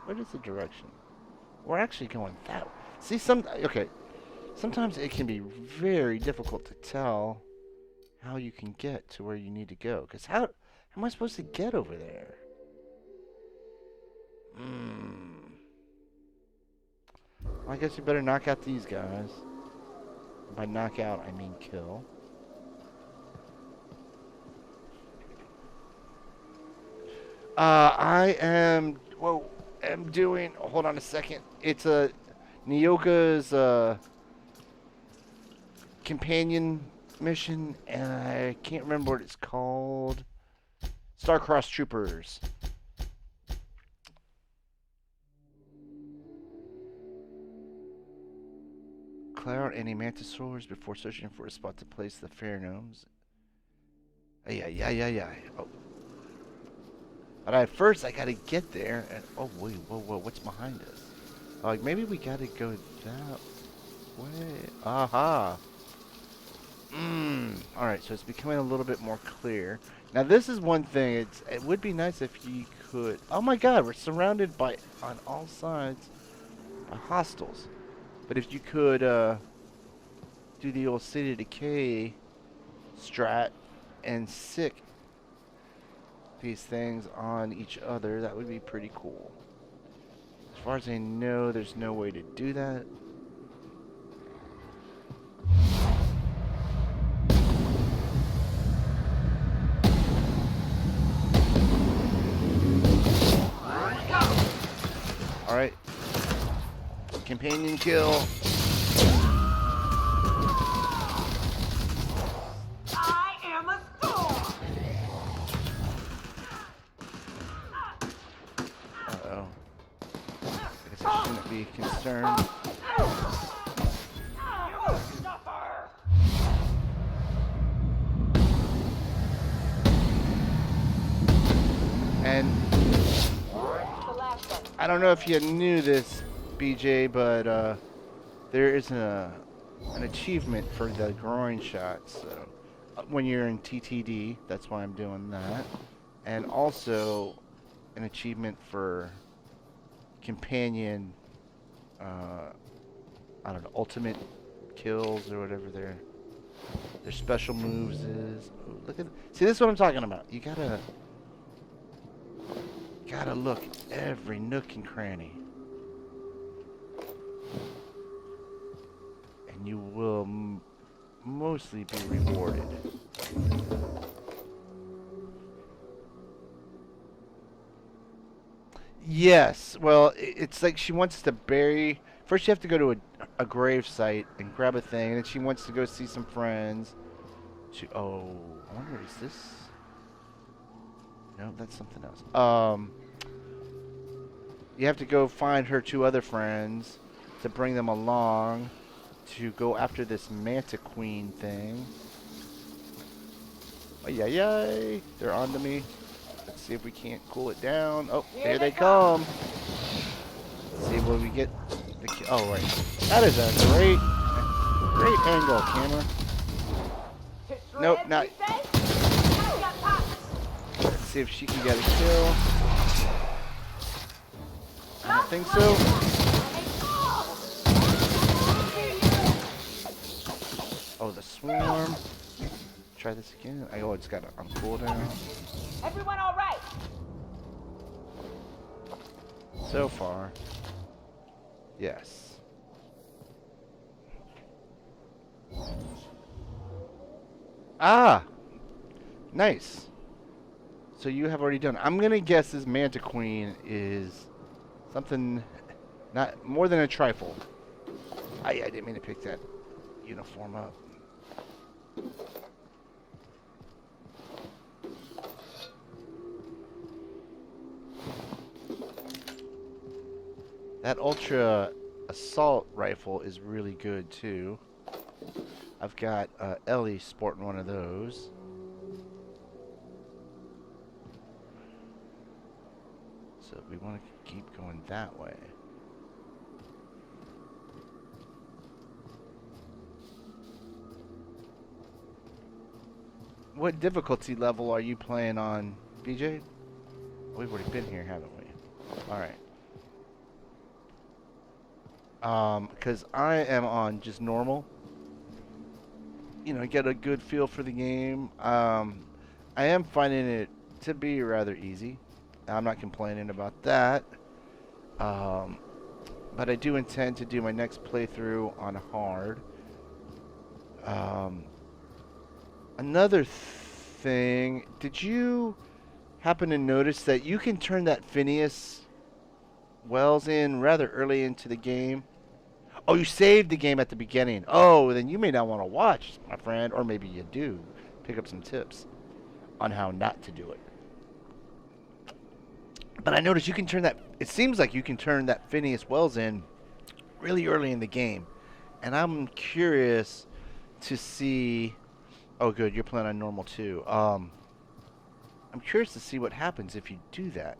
What is the direction? We're actually going that way. See, sometimes it can be very difficult to tell how you can get to where you need to go. Because how am I supposed to get over there? Well, I guess you better knock out these guys. By knock out, I mean kill. I'm doing, hold on a second. It's a Nyoka's companion mission, and I can't remember what it's called. Star-Crossed Troopers. Clear out any mantisaurs before searching for a spot to place the pheromones. Yeah. Oh. But first I gotta get there, and oh wait, whoa, what's behind us? Like maybe we gotta go that way. Aha. Alright, so it's becoming a little bit more clear. Now this is one thing, it would be nice if you could, oh my god, we're surrounded by, on all sides, by hostiles. But if you could, do the old City Decay strat and sick these things on each other, that would be pretty cool. As far as I know, there's no way to do that. Alright. Companion kill. I am a storm. Uh-oh. I guess I shouldn't be concerned. And I don't know if you knew this, BJ, but there is an achievement for the groin shots. So when you're in TTD, that's why I'm doing that. And also an achievement for companion, I don't know, ultimate kills or whatever they're their special moves is. Ooh, look at. See, this is what I'm talking about. You gotta look every nook and cranny, and you will mostly be rewarded. Yes. Well, it's like she wants to bury. First, you have to go to a grave site and grab a thing, and then she wants to go see some friends. Oh, I wonder, is this? No, that's something else. You have to go find her two other friends to bring them along to go after this Manta Queen thing. Oh, yay. They're onto me. Let's see if we can't cool it down. Oh, here they come. Let's see what we get. Oh, right. That is a great angle, camera. Nope, not. Let's see if she can get a kill. I don't think so. Oh, the swarm. Try this again. Oh, it's got on cooldown. Everyone all right? So far, yes. Ah, nice. So you have already done. I'm gonna guess this Manta Queen is something not more than a trifle. I didn't mean to pick that uniform up. That Ultra Assault Rifle is really good too. I've got Ellie sporting one of those. So we want to keep going that way. What difficulty level are you playing on, BJ? We've already been here, haven't we? Alright. Because I am on just normal. You know, get a good feel for the game. I am finding it to be rather easy. I'm not complaining about that. But I do intend to do my next playthrough on hard. Another thing, did you happen to notice that you can turn that Phineas Wells in rather early into the game? Oh, you saved the game at the beginning. Oh, then you may not want to watch, my friend, or maybe you do. Pick up some tips on how not to do it. But I noticed you can turn that, it seems like you can turn that Phineas Wells in really early in the game. And I'm curious to see, oh good, you're playing on normal too. I'm curious to see what happens if you do that.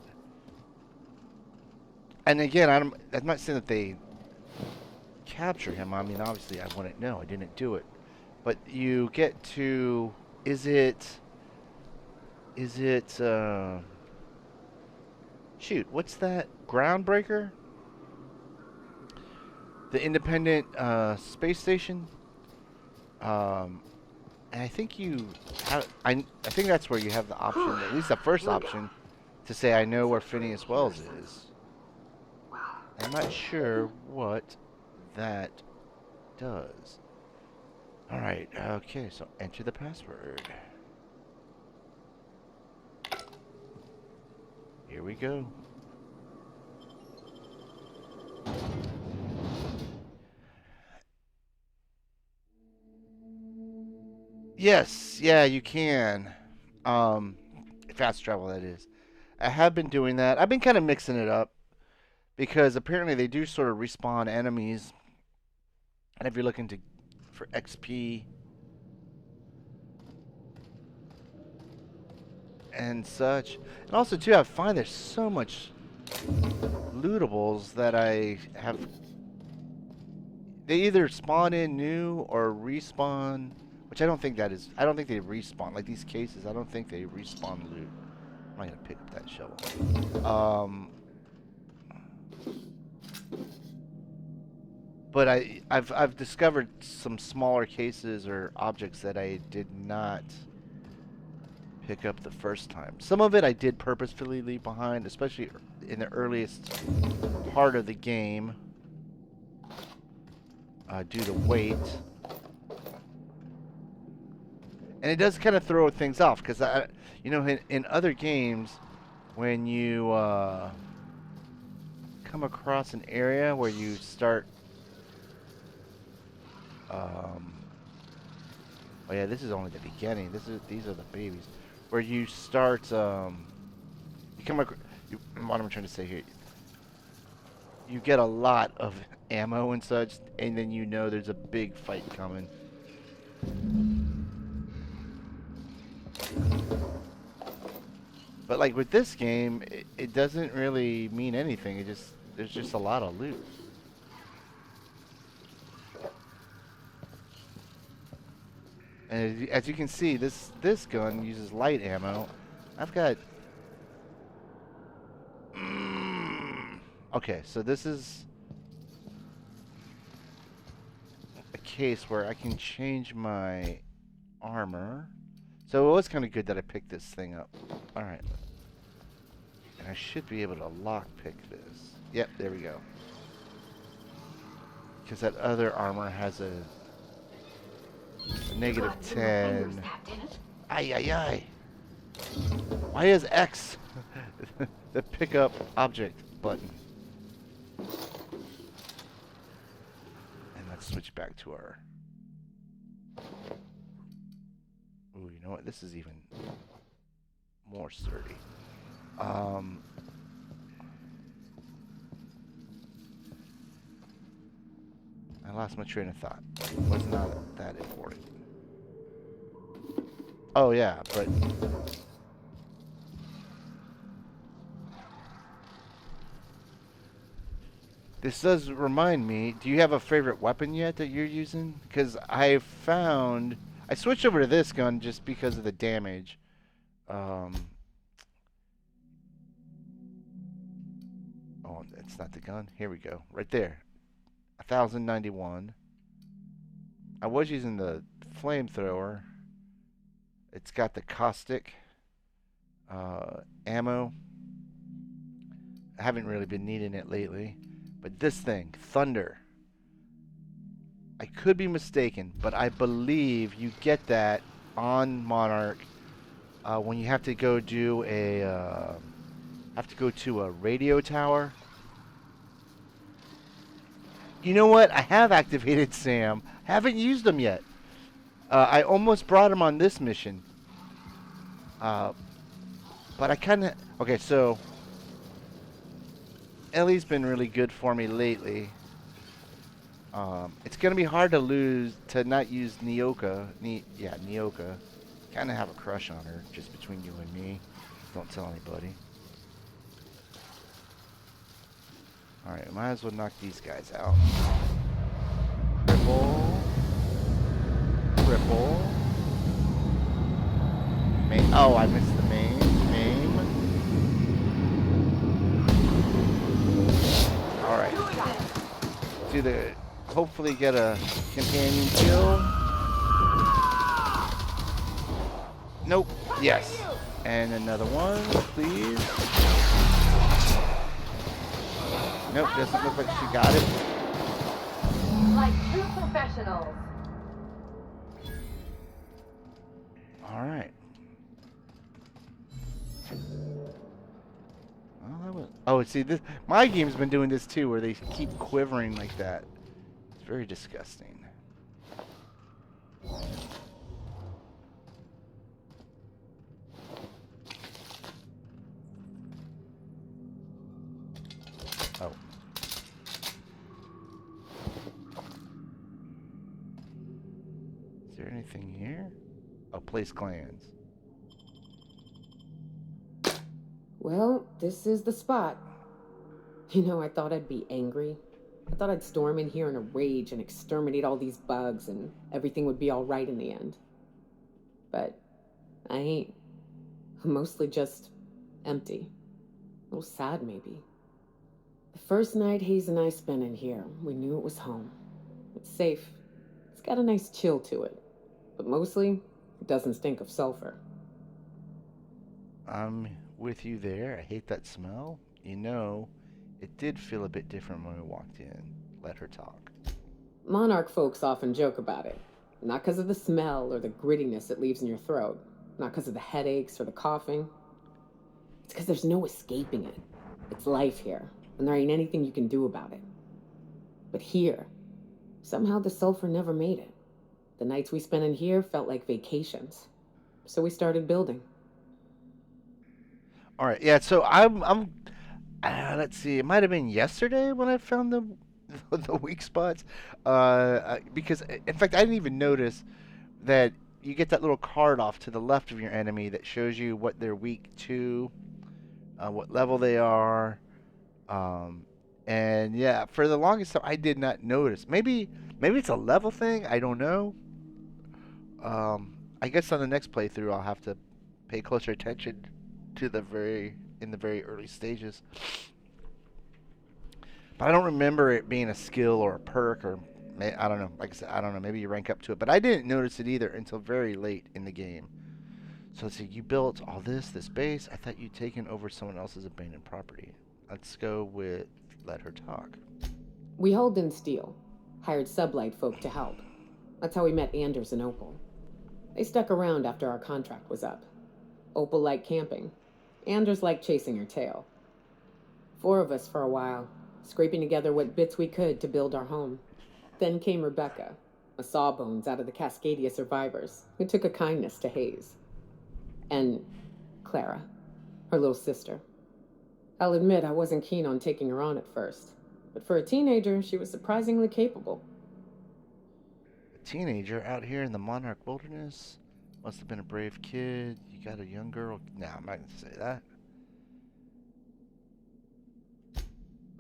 And again, I'm not saying that they capture him. I mean, obviously I wouldn't know. I didn't do it. But you get to, is it, shoot, what's that? Groundbreaker? The independent space station? And I think you have, I think that's where you have the option, at least the first option, to say I know where Phineas Wells is. I'm not sure what that does. Alright, okay, so enter the password. Here we go. Yes, yeah, you can. Fast travel, that is. I have been doing that. I've been kind of mixing it up because apparently they do sort of respawn enemies. And if you're looking for XP and such, and also too, I find there's so much lootables that I have. They either spawn in new or respawn, which I don't think that is. I don't think they respawn like these cases. I don't think they respawn loot. I'm not gonna pick up that shovel. But I've discovered some smaller cases or objects that I did not pick up the first time. Some of it I did purposefully leave behind, especially in the earliest part of the game, due to weight. And it does kind of throw things off, because you know, in other games, when you come across an area where you start, oh yeah, this is only the beginning. These are the babies, where you start, you come across, what am I trying to say here? You get a lot of ammo and such, and then you know there's a big fight coming. But like with this game, it doesn't really mean anything. There's just a lot of loot. And as you can see, this gun uses light ammo. I've got. Okay, so this is a case where I can change my armor. So it was kind of good that I picked this thing up. All right. And I should be able to lockpick this. Yep, there we go. Because that other armor has a negative 10. Ay, ay, ay. Why is X the pickup object button? And let's switch back to our... Ooh, you know what? This is even more sturdy. I lost my train of thought. It was not that important. Oh yeah, but this does remind me, do you have a favorite weapon yet that you're using? Because I switched over to this gun just because of the damage. Oh, it's not the gun. Here we go. Right there. 1091. I was using the flamethrower. It's got the caustic ammo. I haven't really been needing it lately. But this thing, Thunder. I could be mistaken, but I believe you get that on Monarch when you have to go do a to a radio tower. You know what? I have activated Sam. Haven't used them yet. I almost brought him on this mission. But I kind of... Okay, so... Ellie's been really good for me lately. It's going to be hard to not use Nyoka. Nyoka. Kind of have a crush on her, just between you and me. Don't tell anybody. Alright, might as well knock these guys out. Cripple. Cripple. Main. Oh, I missed the main. Maim. Alright. Hopefully get a companion kill. Nope. Yes. And another one, please. Nope, doesn't look like she got it. Like true professionals. Alright. Well, that was... Oh, see, this... My game's been doing this too, where they keep quivering like that. It's very disgusting. Oh. Is there anything here? Oh, place clans. Well, this is the spot. You know, I thought I'd be angry. I thought I'd storm in here in a rage and exterminate all these bugs and everything would be all right in the end. But I ain't. I'm mostly just empty. A little sad, maybe. The first night Hayes and I spent in here, we knew it was home. It's safe. It's got a nice chill to it. But mostly, it doesn't stink of sulfur. I'm with you there. I hate that smell. You know, it did feel a bit different when we walked in. Let her talk. Monarch folks often joke about it. Not because of the smell or the grittiness it leaves in your throat. Not because of the headaches or the coughing. It's because there's no escaping it. It's life here, and there ain't anything you can do about it. But here, somehow the sulfur never made it. The nights we spent in here felt like vacations. So we started building. All right, yeah. So I'm. Let's see. It might have been yesterday when I found the the weak spots. Because in fact, I didn't even notice that you get that little card off to the left of your enemy that shows you what they're weak to, what level they are. Um, and yeah, for the longest time, I did not notice. Maybe it's a level thing. I don't know. I guess on the next playthrough, I'll have to pay closer attention to the very early stages. But I don't remember it being a skill or a perk or I don't know. Like I said, I don't know. Maybe you rank up to it, but I didn't notice it either until very late in the game. So let's see. You built all this base. I thought you'd taken over someone else's abandoned property. Let's go with let her talk. We hauled in steel, hired sublight folk to help. That's how we met Anders and Opal. They stuck around after our contract was up. Opal liked camping. Anders liked chasing her tail. 4 of us for a while, scraping together what bits we could to build our home. Then came Rebecca, a sawbones out of the Cascadia survivors, who took a kindness to Hayes. And Clara, her little sister. I'll admit I wasn't keen on taking her on at first, but for a teenager, she was surprisingly capable. A teenager out here in the Monarch Wilderness must have been a brave kid. You got a young girl. Nah, I'm not gonna say that.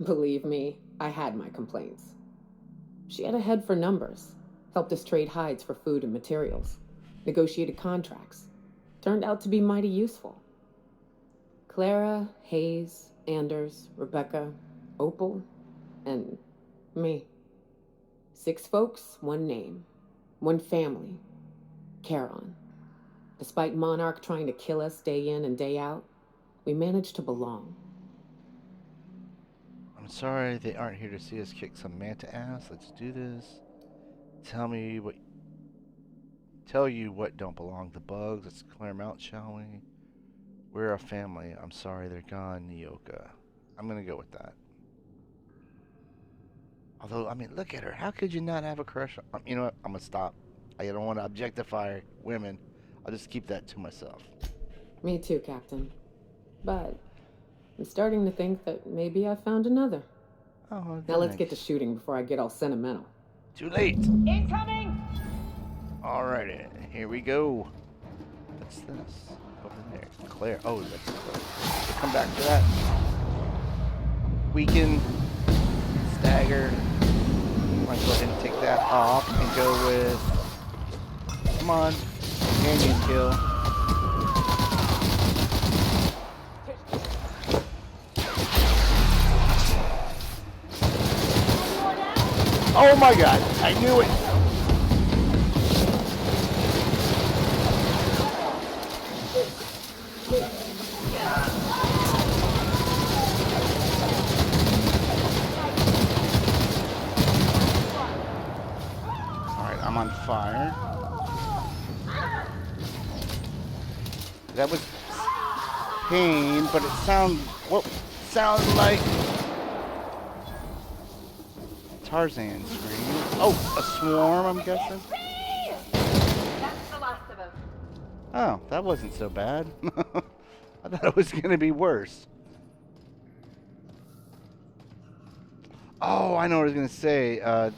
Believe me, I had my complaints. She had a head for numbers, helped us trade hides for food and materials, negotiated contracts. Turned out to be mighty useful. Clara, Hayes, Anders, Rebecca, Opal, and me. 6 folks, 1 name, 1 family. Charon. Despite Monarch trying to kill us day in and day out, we managed to belong. I'm sorry they aren't here to see us kick some manta ass. Let's do this. Tell you what don't belong. The bugs. Let's clear them out, shall we? We're a family. I'm sorry they're gone, Nyoka. I'm gonna go with that. Although, I mean, look at her. How could you not have a crush on... You know what? I'm gonna stop. I don't want to objectify women. I'll just keep that to myself. Me too, Captain. But I'm starting to think that maybe I found another. Oh, Now let's get to shooting before I get all sentimental. Too late. Incoming! Alrighty, here we go. What's this? Over there. Claire. Oh, that's Claire. We'll come back to that. Weaken. Stagger. Might go ahead and take that off and go with... Come on. Companion kill. Oh my god, I knew it! Alright, I'm on fire. That was pain, but it sounds like Tarzan scream. Oh, a swarm, I'm guessing. That's the last of them. Oh, that wasn't so bad. I thought it was going to be worse. Oh, I know what I was going to say. I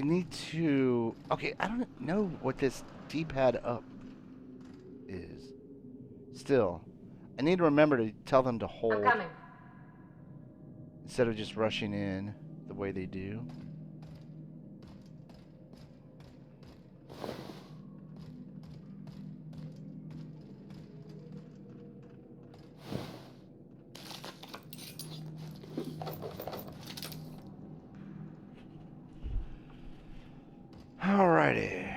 need to... Okay, I don't know what this D-pad up is. Still, I need to remember to tell them to hold. I'm coming. Instead of just rushing in the way they do. Alrighty.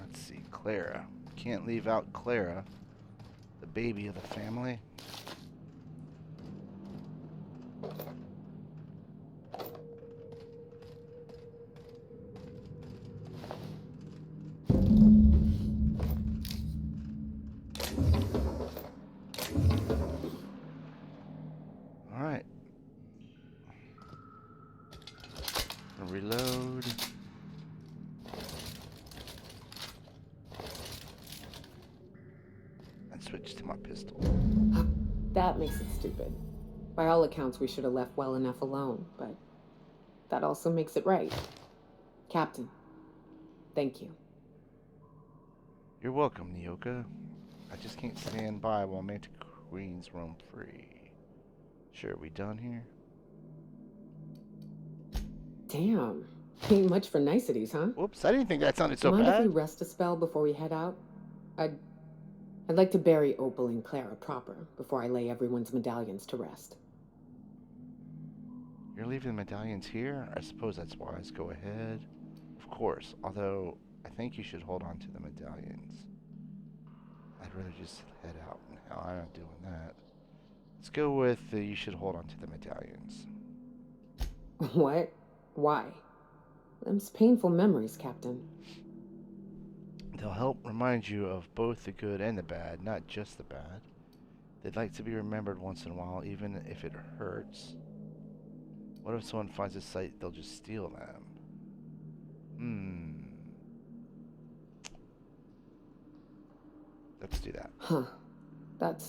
Let's see, Clara. Can't leave out Clara, the baby of the family. Alright. Reload. And switch to my pistol. That makes it stupid. By all accounts, we should have left well enough alone, but that also makes it right. Captain, thank you. You're welcome, Nyoka. I just can't stand by while Manta Queens roam free. Sure, we done here? Damn. Ain't much for niceties, huh? Whoops, I didn't think that sounded so Mind if we bad. rest a spell before we head out? I'd like to bury Opal and Clara proper before I lay everyone's medallions to rest. You're leaving the medallions here? I suppose that's wise. Go ahead. Of course, although I think you should hold on to the medallions. I'd rather just head out. Now, I'm not doing that. Let's go with you should hold on to the medallions. What? Why? Them's painful memories, Captain. They'll help remind you of both the good and the bad, not just the bad. They'd like to be remembered once in a while, even if it hurts. What if someone finds a site, they'll just steal them? Let's do that. Huh. That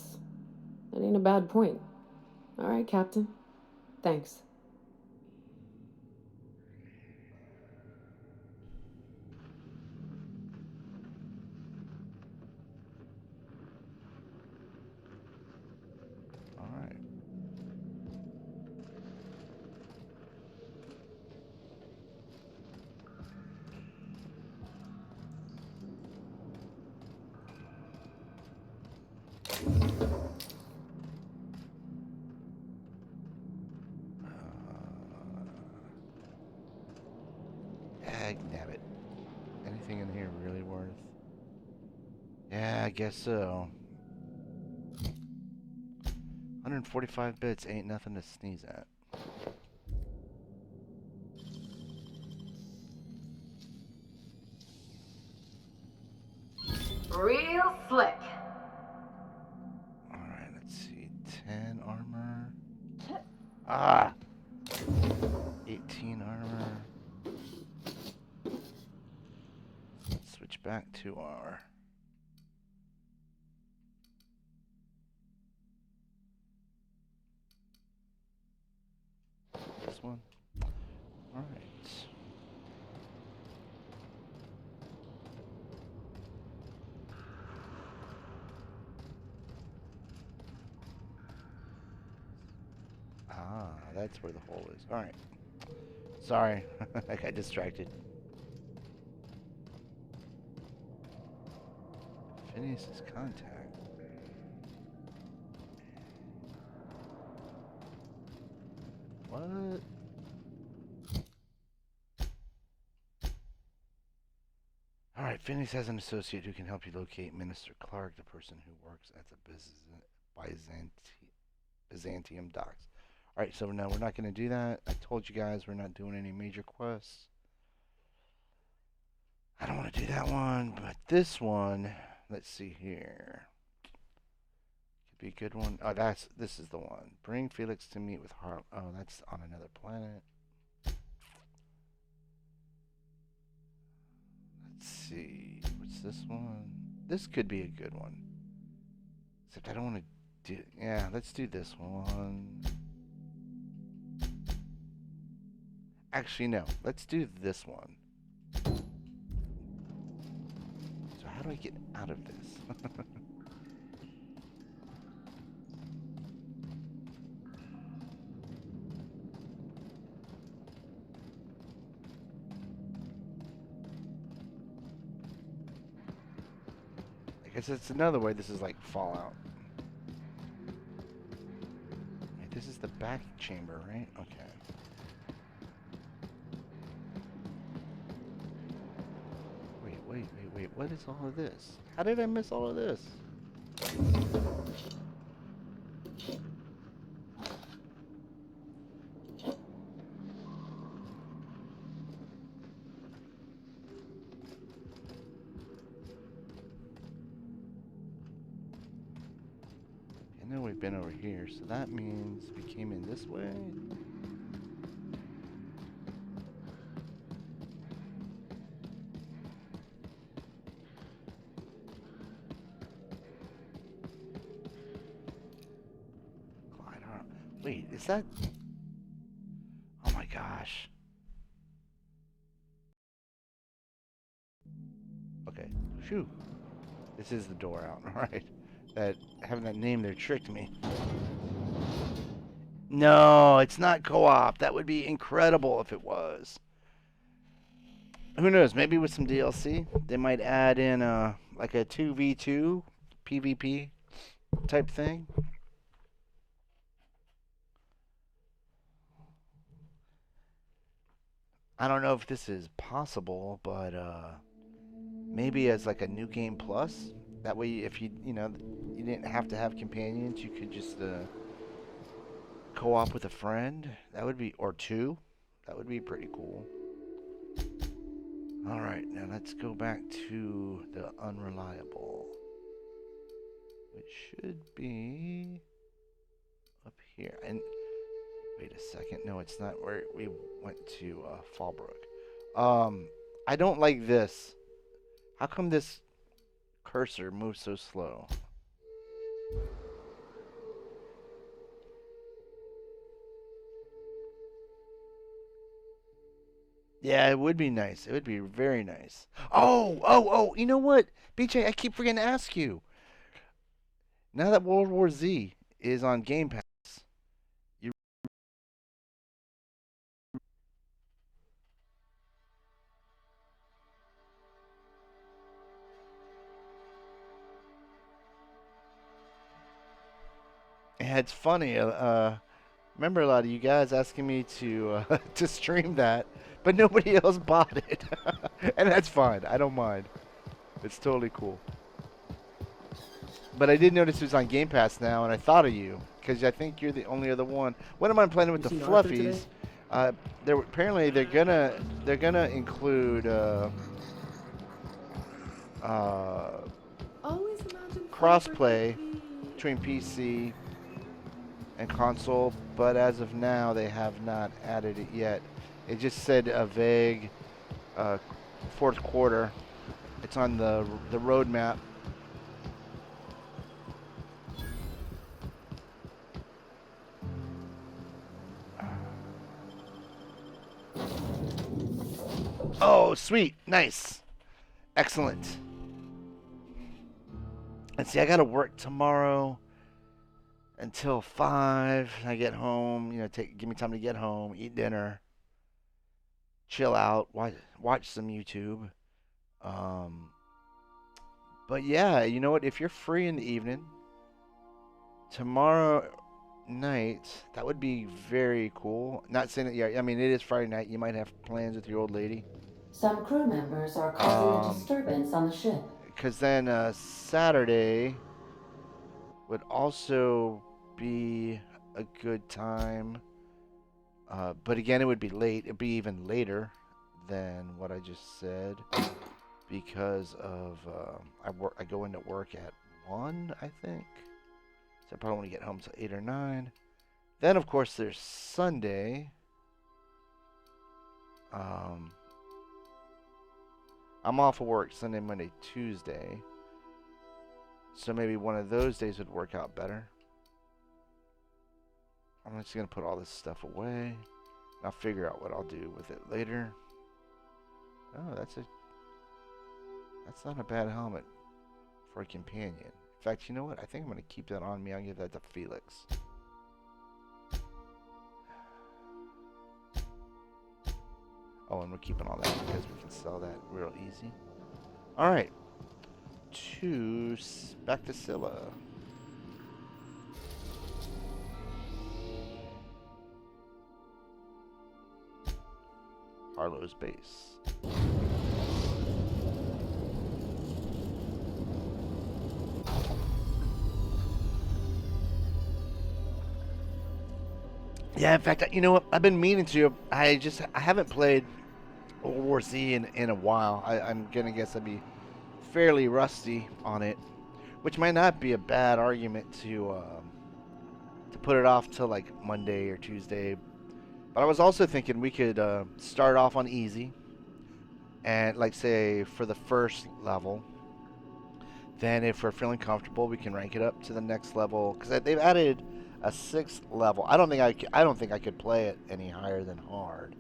ain't a bad point. All right, Captain. Thanks. Alright. Nabbit. Anything in here really worth? Yeah, I guess so. 145 bits ain't nothing to sneeze at. Real slick. Alright, let's see. 10 armor. Ah! 18 armor. Let's switch back to our... this one. Alright. Ah, that's where the hole is. Alright. Sorry, I got distracted. Phineas's contact. What? Alright, Phineas has an associate who can help you locate Minister Clark, the person who works at the Byzantium docks. Alright, so no, we're not going to do that. I told you guys we're not doing any major quests. I don't want to do that one, but this one, let's see here. Could be a good one. Oh, this is the one. Bring Felix to meet with Harl. Oh, that's on another planet. Let's see. What's this one? This could be a good one. Except I don't want to do... yeah, let's do this one. Actually, no. Let's do this one. So how do I get out of this? I guess it's another way. This is like Fallout. the back chamber, right? Okay. Wait. What is all of this? How did I miss all of this? I know we've been over here, so that means we came in this way. Clyde Harlow. Wait, is that... Oh my gosh. Okay, phew. This is the door out, alright. That, having that name there tricked me. No, it's not co-op. That would be incredible if it was. Who knows? Maybe with some DLC, they might add in like a 2v2 PvP type thing. I don't know if this is possible, but maybe as like a new game plus. That way, if you you didn't have to have companions, you could just co-op with a friend. That would be, or two. That would be pretty cool. All right, now let's go back to the unreliable, which should be up here. And wait a second, no, it's not where we went to Fallbrook. I don't like this. How come this cursor moves so slow? Yeah, it would be nice. It would be very nice. Oh, you know what? BJ, I keep forgetting to ask you. Now that World War Z is on Game Pass, you yeah, it's funny. Remember a lot of you guys asking me to to stream that, but nobody else bought it, and that's fine. I don't mind. It's totally cool. But I did notice it was on Game Pass now, and I thought of you because I think you're the only other one. What am I playing with the fluffies? Apparently they're gonna include crossplay between PC and console, but as of now they have not added it yet. It just said a vague fourth quarter. It's on the roadmap. Oh, sweet. Nice. Excellent. And see, I got to work tomorrow until 5. I get home, give me time to get home, eat dinner, chill out, watch some YouTube. But yeah, you know what? If you're free in the evening, tomorrow night, that would be very cool. Not saying that, yeah, I mean, it is Friday night. You might have plans with your old lady. Some crew members are causing a disturbance on the ship. Because then Saturday would also be a good time. But again, it would be late. It'd be even later than what I just said because of I go into work at 1, I think. So I probably want to get home till 8 or 9. Then of course there's Sunday. I'm off of work Sunday, Monday, Tuesday. So maybe one of those days would work out better. I'm just going to put all this stuff away. I'll figure out what I'll do with it later. Oh, that's not a bad helmet for a companion. In fact, you know what? I think I'm going to keep that on me. I'll give that to Felix. Oh, and we're keeping all that because we can sell that real easy. All right. Back to Scylla. Harlow's base. Yeah, in fact, you know what? I've been meaning to. I haven't played World War Z in a while. I'm gonna guess I'd be fairly rusty on it, which might not be a bad argument to put it off till like Monday or Tuesday. But I was also thinking we could start off on easy, and like say for the first level. Then if we're feeling comfortable, we can rank it up to the next level because they've added a 6th level. I don't think I could play it any higher than hard.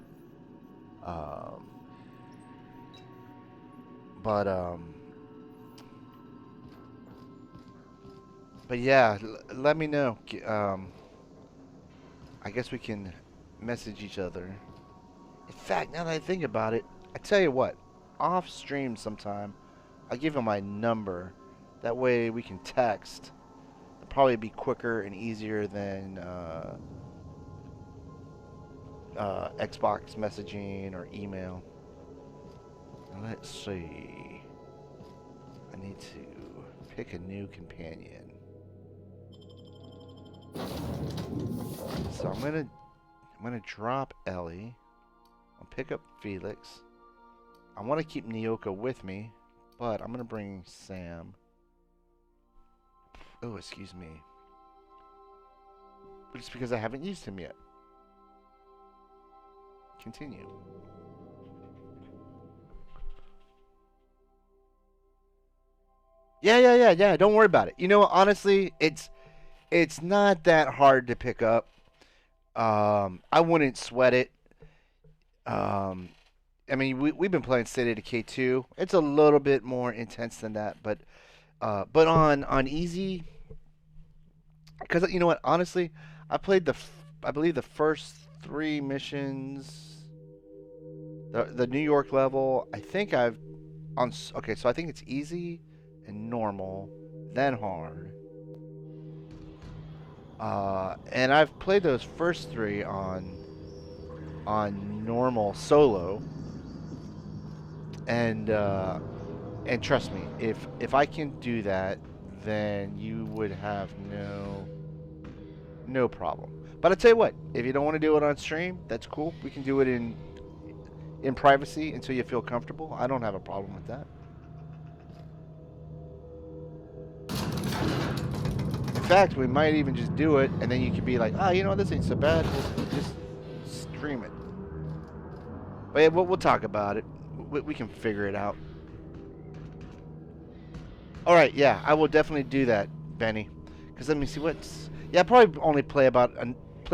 But yeah, let me know. I guess we can message each other. In fact, now that I think about it, I tell you what, off stream sometime, I'll give him my number. That way we can text. It'll probably be quicker and easier than Xbox messaging or email. Let's see. I need to pick a new companion. So I'm gonna drop Ellie. I'll pick up Felix. I want to keep Nyoka with me, but I'm gonna bring Sam. Oh, excuse me. Just because I haven't used him yet. Continue. Yeah. Don't worry about it. You know, honestly, it's not that hard to pick up. I wouldn't sweat it. I mean, we've been playing State of Decay 2. It's a little bit more intense than that, but on easy, because you know what? Honestly, I played I believe the first 3 missions, the New York level. I think okay, so I think it's easy and normal, then hard. And I've played those first 3 on normal solo, and trust me, if I can do that, then you would have no problem. But I tell you what, if you don't want to do it on stream, that's cool. We can do it in privacy until you feel comfortable. I don't have a problem with that. In fact, we might even just do it, and then you could be like, oh, you know what, this ain't so bad. Just stream it. But yeah, we'll talk about it. We can figure it out. All right, yeah, I will definitely do that, Benny. Because let me see what's. Yeah, I'll probably only play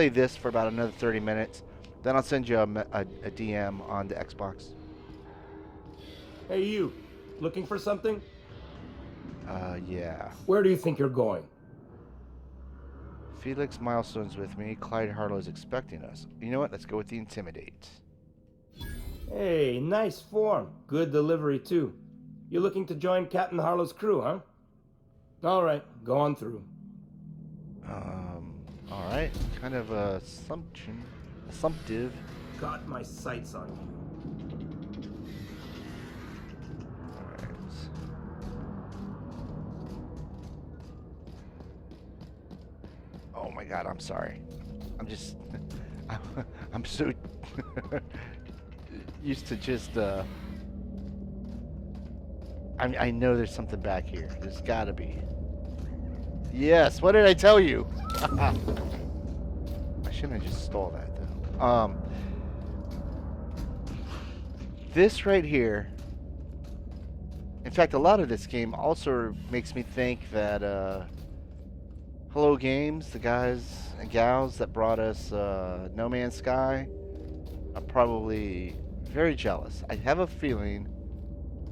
this for about another 30 minutes. Then I'll send you a DM on the Xbox. Hey, you. Looking for something? Yeah. Where do you think you're going? Felix Milestone's with me. Clyde Harlow's expecting us. You know what? Let's go with the Intimidate. Hey, nice form. Good delivery, too. You looking to join Captain Harlow's crew, huh? Alright, go on through. Alright. Kind of assumptive. Got my sights on you. Alright. Oh my god, I'm sorry. I'm just... I'm so... used to just, I know there's something back here. There's gotta be. Yes, what did I tell you? I shouldn't have just stole that, though. This right here... In fact, a lot of this game also makes me think that, Hello Games, the guys and gals that brought us, No Man's Sky, are probably very jealous. I have a feeling...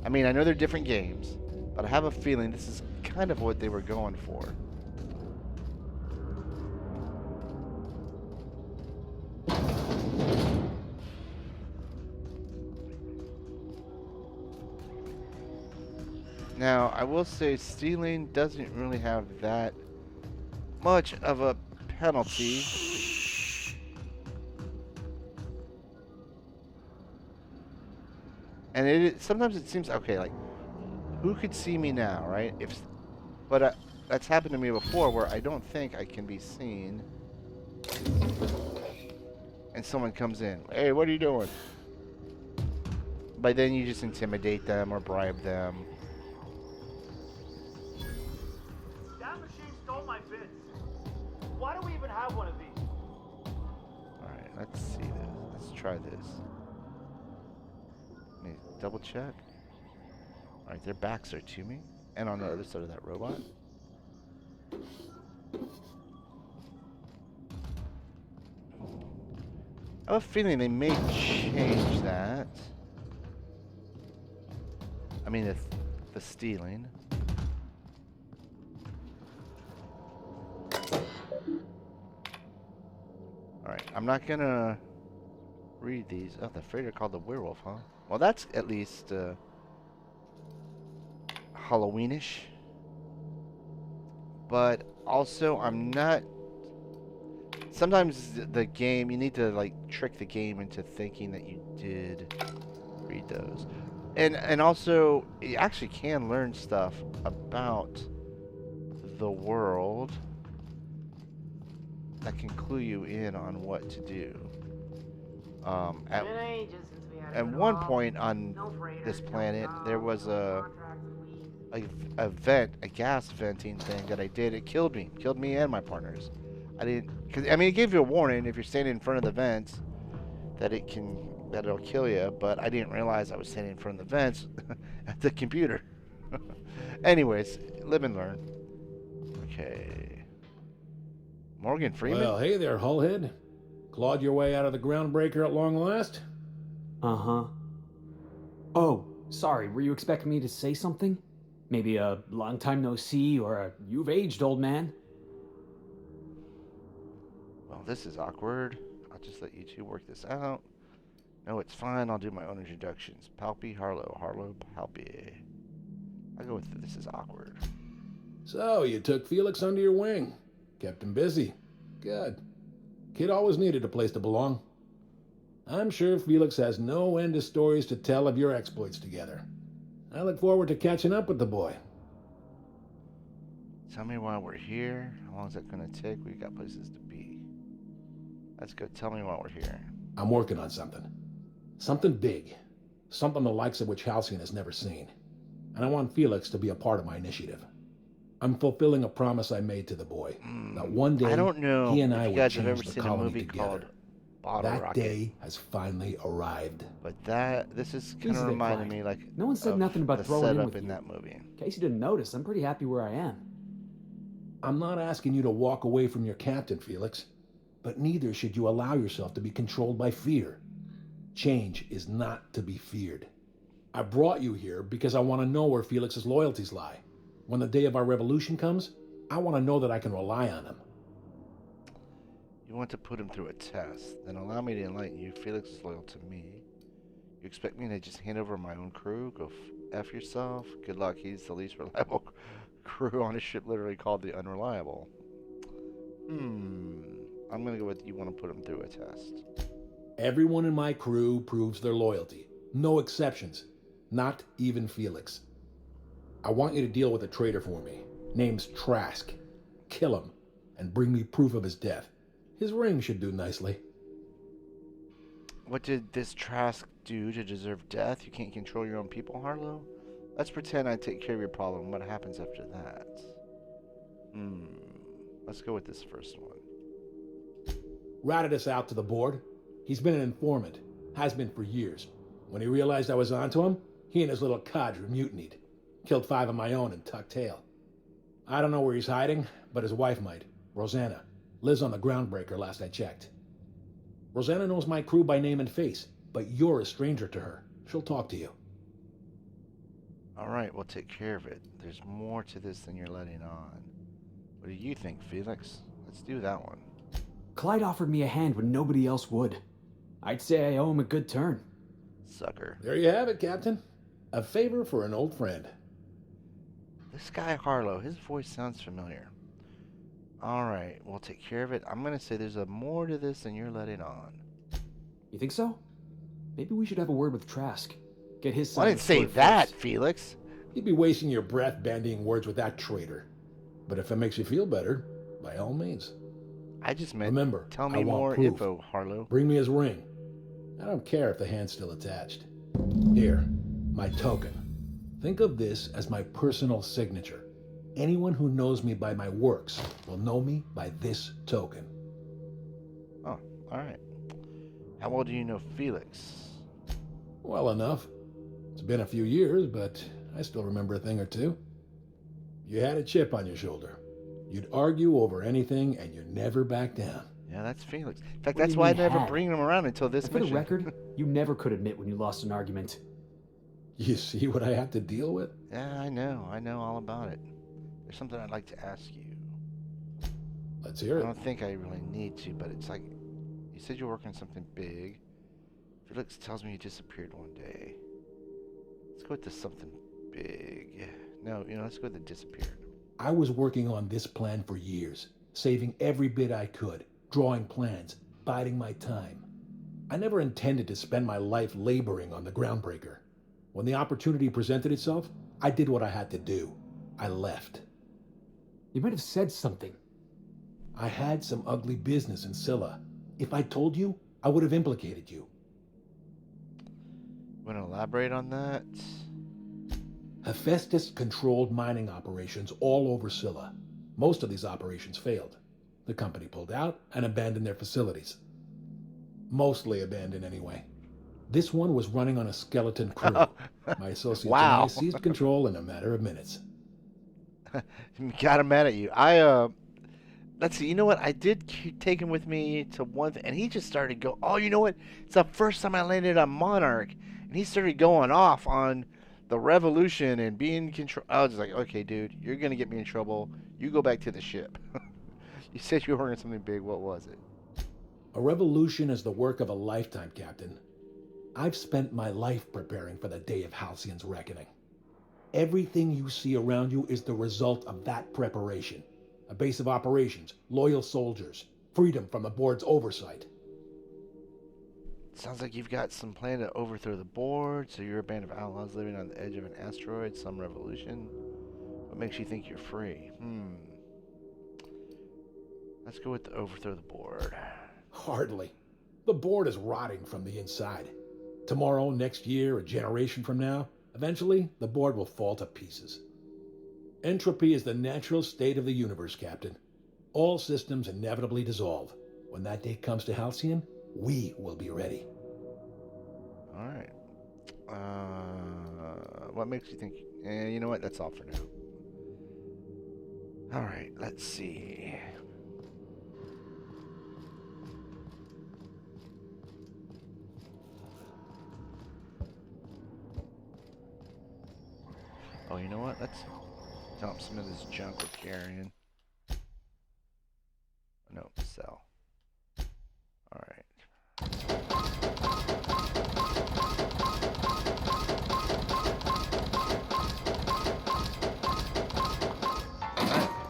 I mean, I know they're different games, but I have a feeling this is kind of what they were going for. Now, I will say stealing doesn't really have that much of a penalty. And sometimes it seems okay. Like, who could see me now, right? But that's happened to me before, where I don't think I can be seen, and someone comes in. Hey, what are you doing? But then you just intimidate them or bribe them. That machine stole my bits. Why do we even have one of these? Alright, let's see this. Let's try this. Let me double check. Alright, their backs are to me. And on the other side of that robot. I have a feeling they may change that. I mean, the stealing. Alright, I'm not gonna read these. Oh, the freighter called the werewolf, huh? Well, that's at least Halloweenish. But also, I'm not. Sometimes the game, you need to like trick the game into thinking that you did read those. And also, you actually can learn stuff about the world that can clue you in on what to do. At one point on this planet, there was a vent, a gas venting thing that I did. It killed me and my partners. I didn't, cause I mean, it gave you a warning if you're standing in front of the vents that it'll kill you. But I didn't realize I was standing in front of the vents at the computer. Anyways, live and learn. Okay. Morgan Freeman. Well, hey there, Hullhead. Clawed your way out of the groundbreaker at long last? Uh-huh. Oh, sorry, were you expecting me to say something? Maybe a long time no see or a you've aged, old man? Well, this is awkward. I'll just let you two work this out. No, it's fine. I'll do my own introductions. Palpy, Harlow, Palpy. I'll go with this is awkward. So, you took Felix under your wing. Kept him busy. Good. Kid always needed a place to belong. I'm sure Felix has no end of stories to tell of your exploits together. I look forward to catching up with the boy. Tell me why we're here. How long is that going to take? We got places to be. Let's go. Tell me why we're here. I'm working on something. Something big. Something the likes of which Halcyon has never seen. And I want Felix to be a part of my initiative. I'm fulfilling a promise I made to the boy. That one day, I don't know he and I if you would guys have change ever the seen a colony movie together. called Bottle That Rocket. day has finally arrived. But this is kind Easy of there, reminding Clyde. me like No one said of nothing about the throwing in setup with in you. that movie. In case you didn't notice, I'm pretty happy where I am. I'm not asking you to walk away from your captain, Felix. But neither should you allow yourself to be controlled by fear. Change is not to be feared. I brought you here because I want to know where Felix's loyalties lie. When the day of our revolution comes, I want to know that I can rely on him. You want to put him through a test, then allow me to enlighten you. Felix is loyal to me. You expect me to just hand over my own crew? Go F yourself. Good luck. He's the least reliable crew on a ship literally called the Unreliable. I'm going to go with you want to put him through a test. Everyone in my crew proves their loyalty. No exceptions. Not even Felix. I want you to deal with a traitor for me. Name's Trask. Kill him, and bring me proof of his death. His ring should do nicely. What did this Trask do to deserve death? You can't control your own people, Harlow? Let's pretend I take care of your problem. What happens after that? Let's go with this first one. Ratted us out to the board. He's been an informant. Has been for years. When he realized I was onto him, he and his little cadre mutinied. Killed 5 of my own and tucked tail. I don't know where he's hiding, but his wife might. Rosanna. Lives on the groundbreaker last I checked. Rosanna knows my crew by name and face, but you're a stranger to her. She'll talk to you. Alright, we'll take care of it. There's more to this than you're letting on. What do you think, Felix? Let's do that one. Clyde offered me a hand when nobody else would. I'd say I owe him a good turn. Sucker. There you have it, Captain. A favor for an old friend. This guy Harlow, his voice sounds familiar. Alright, we'll take care of it. I'm gonna say there's a more to this than you're letting on. You think so? Maybe we should have a word with Trask. Get his Well, side I of didn't the say story that, first. Felix. You'd be wasting your breath bandying words with that traitor. But if it makes you feel better, by all means. I just meant Remember, tell I me want more proof. info, Harlow. Bring me his ring. I don't care if the hand's still attached. Here, my token. Think of this as my personal signature. Anyone who knows me by my works will know me by this token. Oh, all right. How well do you know Felix? Well enough. It's been a few years, but I still remember a thing or two. You had a chip on your shoulder. You'd argue over anything, and you never back down. Yeah, that's Felix. In fact, What do that's you why I mean, never had? bring him around until this And for the mission. record, you never could admit when you lost an argument. You see what I have to deal with? Yeah, I know. I know all about it. There's something I'd like to ask you. Let's hear I it. don't think I really need to, but it's like you said you're working on something big. Felix tells me you disappeared one day. Let's go with the something big. No, let's go with the disappeared. I was working on this plan for years, saving every bit I could, drawing plans, biding my time. I never intended to spend my life laboring on the groundbreaker. When the opportunity presented itself, I did what I had to do. I left. You might have said something. I had some ugly business in Scylla. If I told you, I would have implicated you. Want to elaborate on that? Hephaestus controlled mining operations all over Scylla. Most of these operations failed. The company pulled out and abandoned their facilities. Mostly abandoned anyway. This one was running on a skeleton crew. My associates and I seized control in a matter of minutes. Got him mad at you. Let's see. You know what? I did take him with me to one thing, and he just started go. Oh, you know what? It's the first time I landed on Monarch, and he started going off on the revolution and being control. I was just like, okay, dude, you're gonna get me in trouble. You go back to the ship. You said you were working on something big. What was it? A revolution is the work of a lifetime, Captain. I've spent my life preparing for the day of Halcyon's reckoning. Everything you see around you is the result of that preparation. A base of operations, loyal soldiers, freedom from the board's oversight. Sounds like you've got some plan to overthrow the board, so you're a band of outlaws living on the edge of an asteroid, some revolution. What makes you think you're free? Let's go with the overthrow the board. Hardly. The board is rotting from the inside. Tomorrow, next year, a generation from now, eventually the board will fall to pieces. Entropy is the natural state of the universe, Captain. All systems inevitably dissolve. When that day comes to Halcyon, we will be ready. All right. What makes you think? You know what? That's all for now. All right. Let's see. Oh, you know what? Let's dump some of this junk we're carrying. No, sell. All right.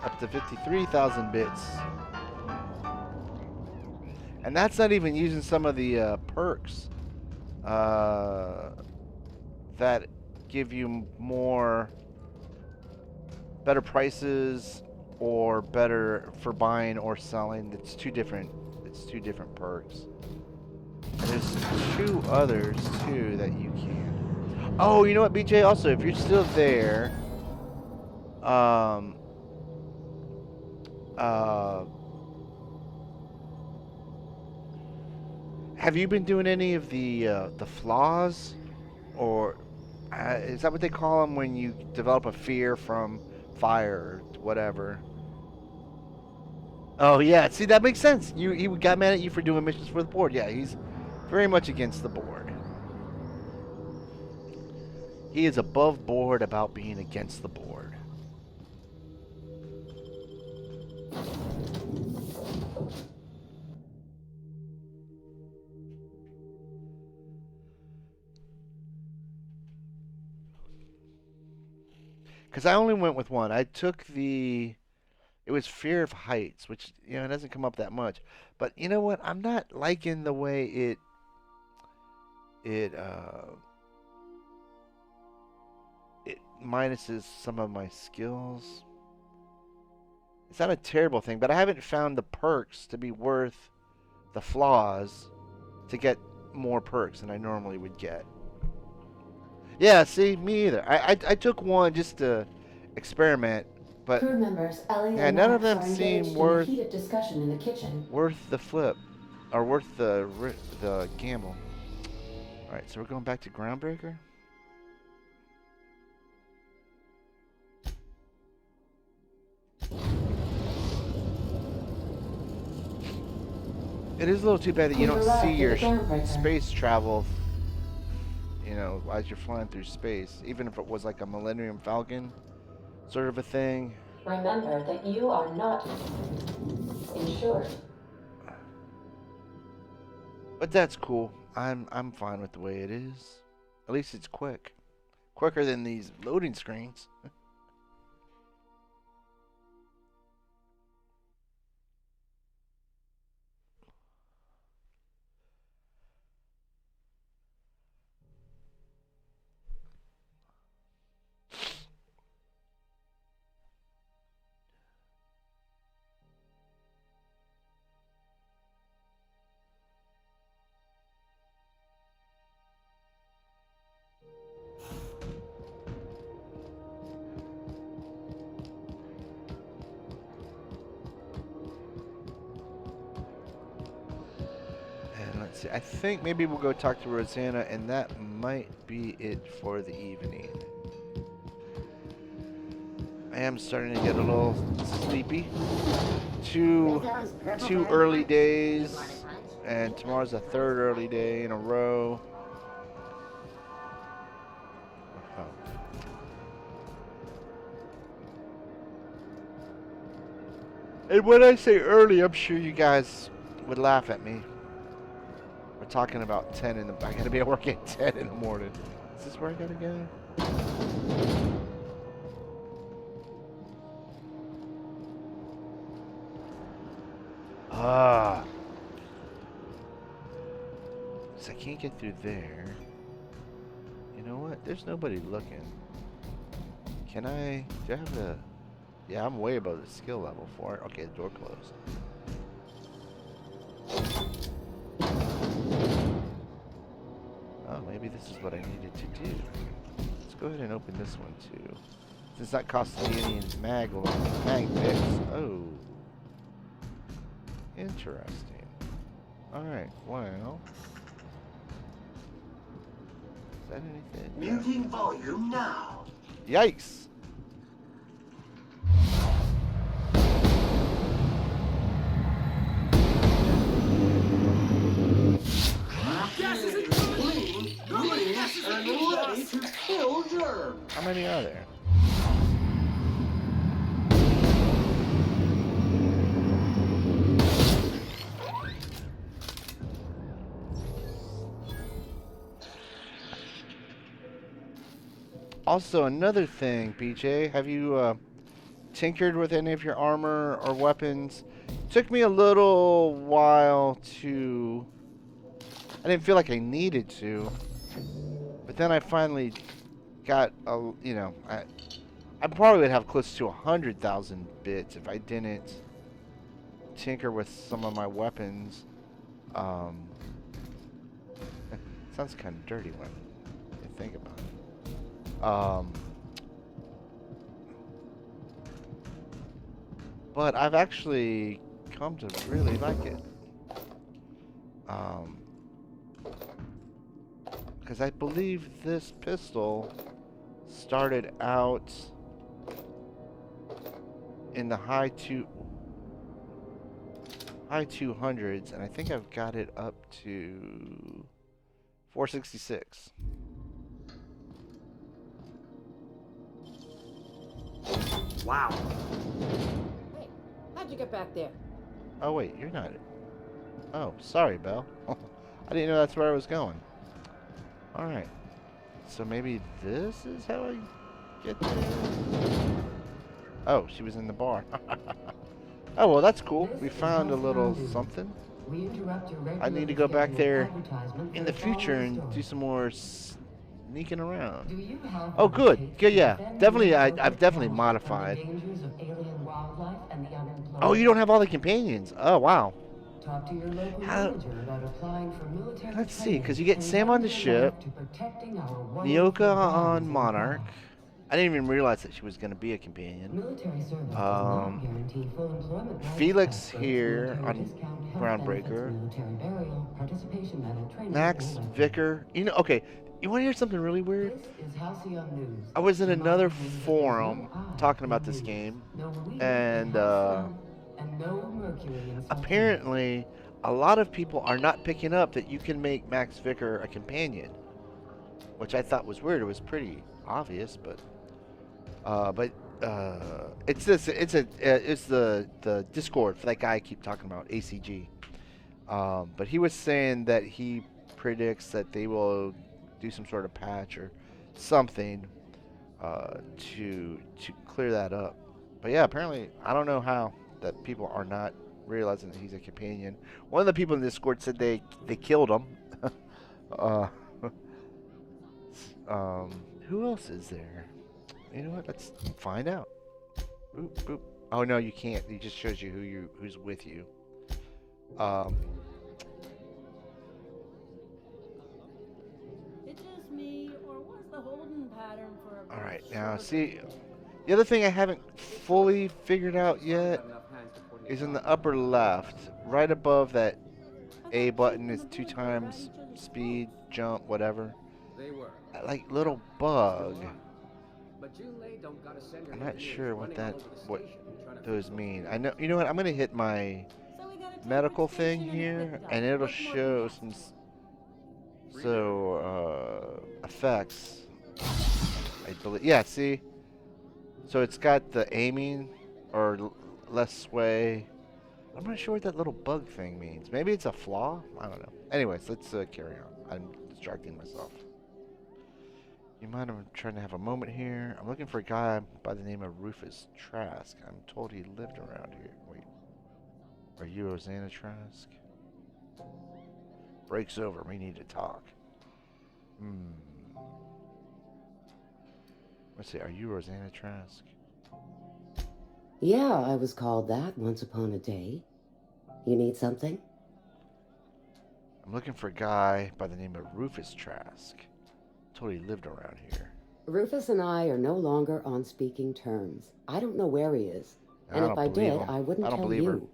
Up to 53,000 bits. And that's not even using some of the perks that give you better prices or better for buying or selling. It's two different perks. And there's two others too that you can. Oh, you know what, BJ? Also, if you're still there, have you been doing any of the flaws, or is that what they call them when you develop a fear from fire or whatever? Oh yeah, see, that makes sense. He got mad at you for doing missions for the board. Yeah, he's very much against the board. He is above board about being against the board. Because I only went with one. I took it was fear of heights, which, it doesn't come up that much. But you know what? I'm not liking the way it minuses some of my skills. It's not a terrible thing, but I haven't found the perks to be worth the flaws to get more perks than I normally would get. Yeah, see, me either. I took one just to experiment, but Crew members Ellie yeah, and none of Max them are seem engaged in a worth heated discussion in the kitchen. the flip, or worth the gamble. All right, so we're going back to Groundbreaker. It is a little too bad that you don't see your space travel, you know, as you're flying through space. Even if it was like a Millennium Falcon sort of a thing. Remember that you are not insured. But that's cool. I'm fine with the way it is. At least it's quick. Quicker than these loading screens. I think maybe we'll go talk to Rosanna, and that might be it for the evening. I am starting to get a little sleepy. Two early days, and tomorrow's the third early day in a row. Oh. And when I say early, I'm sure you guys would laugh at me. We're talking about 10 in the... I gotta be at work at 10 in the morning. Is this where I gotta go? Ah. So I can't get through there. You know what? There's nobody looking. Can I... Do I have the... Yeah, I'm way above the skill level for it. Okay, the door closed. Oh, maybe this is what I needed to do. Let's go ahead and open this one too. Since that costs me any mag picks. Oh. Interesting. Alright, well. Is that anything? Muting volume now. Yikes! How many are there? Also, another thing, BJ, have you tinkered with any of your armor or weapons? Took me a little while to... I didn't feel like I needed to, but then I finally got a, you know, I probably would have close to 100,000 bits if I didn't tinker with some of my weapons. Sounds kind of dirty when you think about it. But I've actually come to really like it. Because I believe this pistol started out in the high 200s, and I think I've got it up to 466. Wow. Hey, how'd you get back there? Oh wait, you're not. Oh, sorry, Belle. I didn't know that's where I was going. All right. So maybe this is how I get there. Oh, she was in the bar. Oh well, that's cool. We found a little something. I need to go back there in the future and do some more sneaking around. Do you have Oh, what it good. takes Good, to yeah. defend Definitely, your I've definitely country modified. from the dangers of alien wildlife and the unemployed? Oh, you don't have all the companions. Oh, wow. Talk to your local How? manager about applying for military Let's see, training because you get and Sam on the lending your ship, life to protecting our wonderful Nyoka bonds on and Monarch. craft. I didn't even realize that she was going to be a companion. Military service does not Um, guarantee full employment rights. Felix Experts, here military on discount, health Groundbreaker. benefits, military burial, participation medal, training, Max and Vicker. You know, okay, you want to hear something really weird? This is Halcyon News. I was in another reminding you that there's forum no I talking in about this news, game, no we and in Halcyon, and no Mercury in Saltillo. apparently a lot of people are not picking up that you can make Max Vicker a companion, which I thought was weird. It was pretty obvious, but it's this. It's the Discord for that guy I keep talking about, ACG. But he was saying that he predicts that they will do some sort of patch or something to clear that up. But yeah, apparently I don't know how that people are not realizing that he's a companion. One of the people in Discord said they killed him. uh, who else is there? You know what? Let's find out. Boop, boop. Oh no, you can't. It just shows you who's with you. It's just me, or was the holding pattern for a All right, now see, the other thing I haven't fully figured out yet is in the upper left, right above that A button is 2 times speed, jump, whatever. That, like, little bug. I'm not sure what those mean. I know, you know what? I'm gonna hit my medical thing here, and it'll show some effects. I believe. Yeah, see. So it's got the aiming or less sway. I'm not sure what that little bug thing means. Maybe it's a flaw. I don't know. Anyways, let's carry on. I'm distracting myself. You mind if I'm trying to have a moment here? I'm looking for a guy by the name of Rufus Trask. I'm told he lived around here. Wait. Are you Rosanna Trask? Break's over. We need to talk. Let's see. Are you Rosanna Trask? Yeah, I was called that once upon a day. You need something? I'm looking for a guy by the name of Rufus Trask. Told he lived around here. Rufus and I are no longer on speaking terms. I don't know where he is. And if I did, I wouldn't tell you.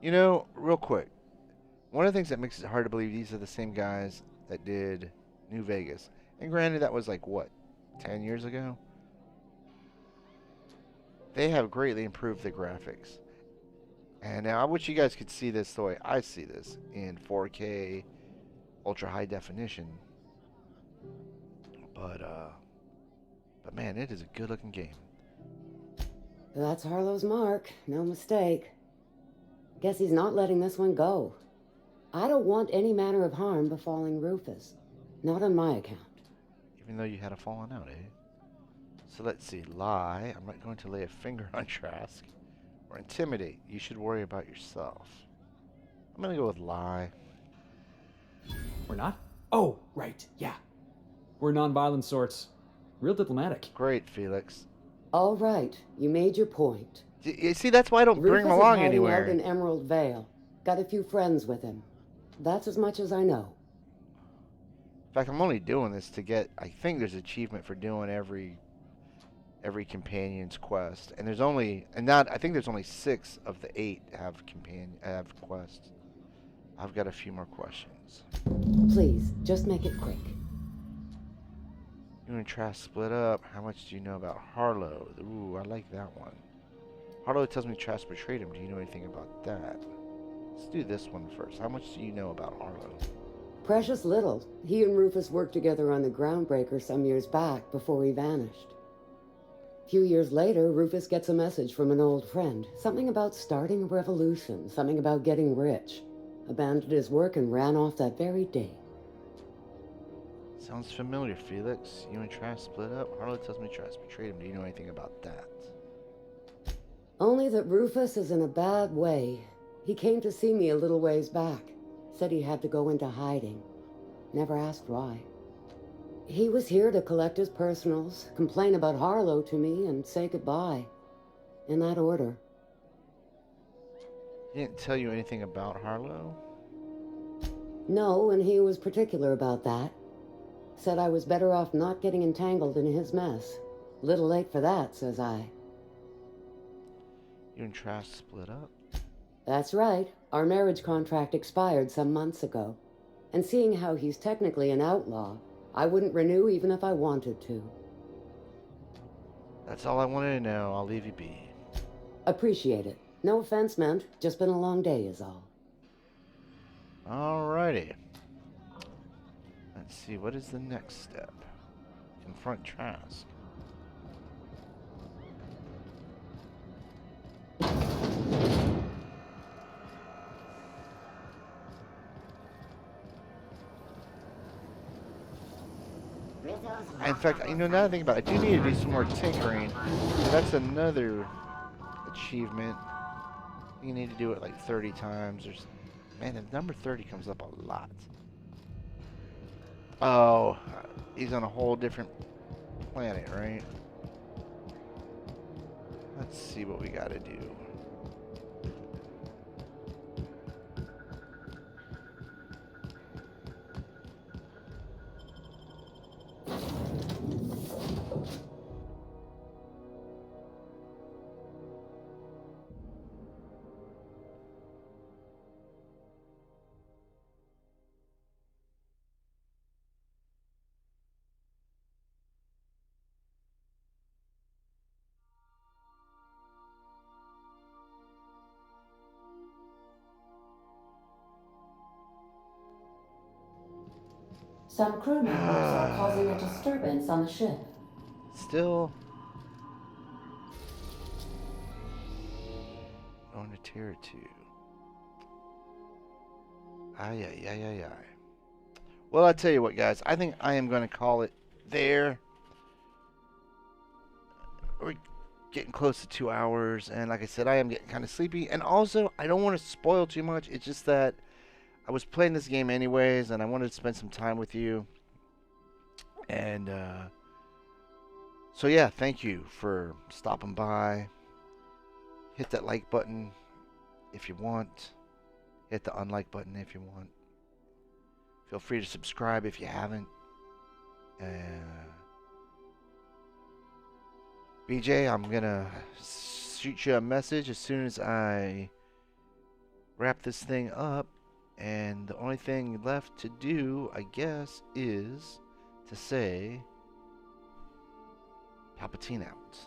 You know, real quick, one of the things that makes it hard to believe these are the same guys that did New Vegas. And granted, that was like, what, 10 years ago? They have greatly improved the graphics. And now I wish you guys could see this the way I see this in 4K ultra high definition. But man, it is a good looking game. That's Harlow's mark, no mistake. Guess he's not letting this one go. I don't want any manner of harm befalling Rufus. Not on my account. Even though you had a falling out, eh? So let's see. Lie. I'm not going to lay a finger on Trask. Or intimidate. You should worry about yourself. I'm going to go with lie. We're not? Oh, right, yeah. We're non-violent sorts. Real diplomatic. Great, Felix. All right, you made your point. You see, that's why I don't bring him along anywhere. Rufus is hiding out in Emerald Vale. Got a few friends with him. That's as much as I know. In fact, I'm only doing this to get... I think there's achievement for doing every companion's quest, and there's only... I think there's only 6 of the 8 have quests. I've got a few more questions. Please, just make it quick. You and Trask split up. How much do you know about Harlow? Ooh, I like that one. Harlow tells me Trask betrayed him. Do you know anything about that? Let's do this one first. How much do you know about Harlow? Precious little. He and Rufus worked together on the Groundbreaker some years back before he vanished. A few years later, Rufus gets a message from an old friend. Something about starting a revolution. Something about getting rich. Abandoned his work and ran off that very day. Sounds familiar, Felix. You and Trask split up. Harlow tells me Trask betrayed him. Do you know anything about that? Only that Rufus is in a bad way. He came to see me a little ways back. said he had to go into hiding. Never asked why. He was here to collect his personals, complain about Harlow to me, and say goodbye. In that order. He didn't tell you anything about Harlow? No, and he was particular about that. Said I was better off not getting entangled in his mess. Little late for that, says I. You and Trash split up? That's right. Our marriage contract expired some months ago. And seeing how he's technically an outlaw, I wouldn't renew even if I wanted to. That's all I wanted to know. I'll leave you be. Appreciate it. No offense meant. Just been a long day is all. Alrighty. Let's see, what is the next step? Confront Trask. In fact, you know, now that I think about it, I do need to do some more tinkering. So that's another achievement. You need to do it like 30 times. Man, the number 30 comes up a lot. Oh, he's on a whole different planet, right? Let's see what we gotta do. Some crew members are causing a disturbance on the ship. Still on to tier 2. Ay, ay, ay, ay, ay. Well, I tell you what, guys. I think I am going to call it there. We're getting close to 2 hours, and like I said, I am getting kind of sleepy. And also, I don't want to spoil too much. It's just that I was playing this game anyways, and I wanted to spend some time with you. And so yeah, thank you for stopping by. Hit that like button if you want. Hit the unlike button if you want. Feel free to subscribe if you haven't. BJ, I'm gonna shoot you a message as soon as I wrap this thing up. And the only thing left to do, I guess, is to say PalpyTeen out.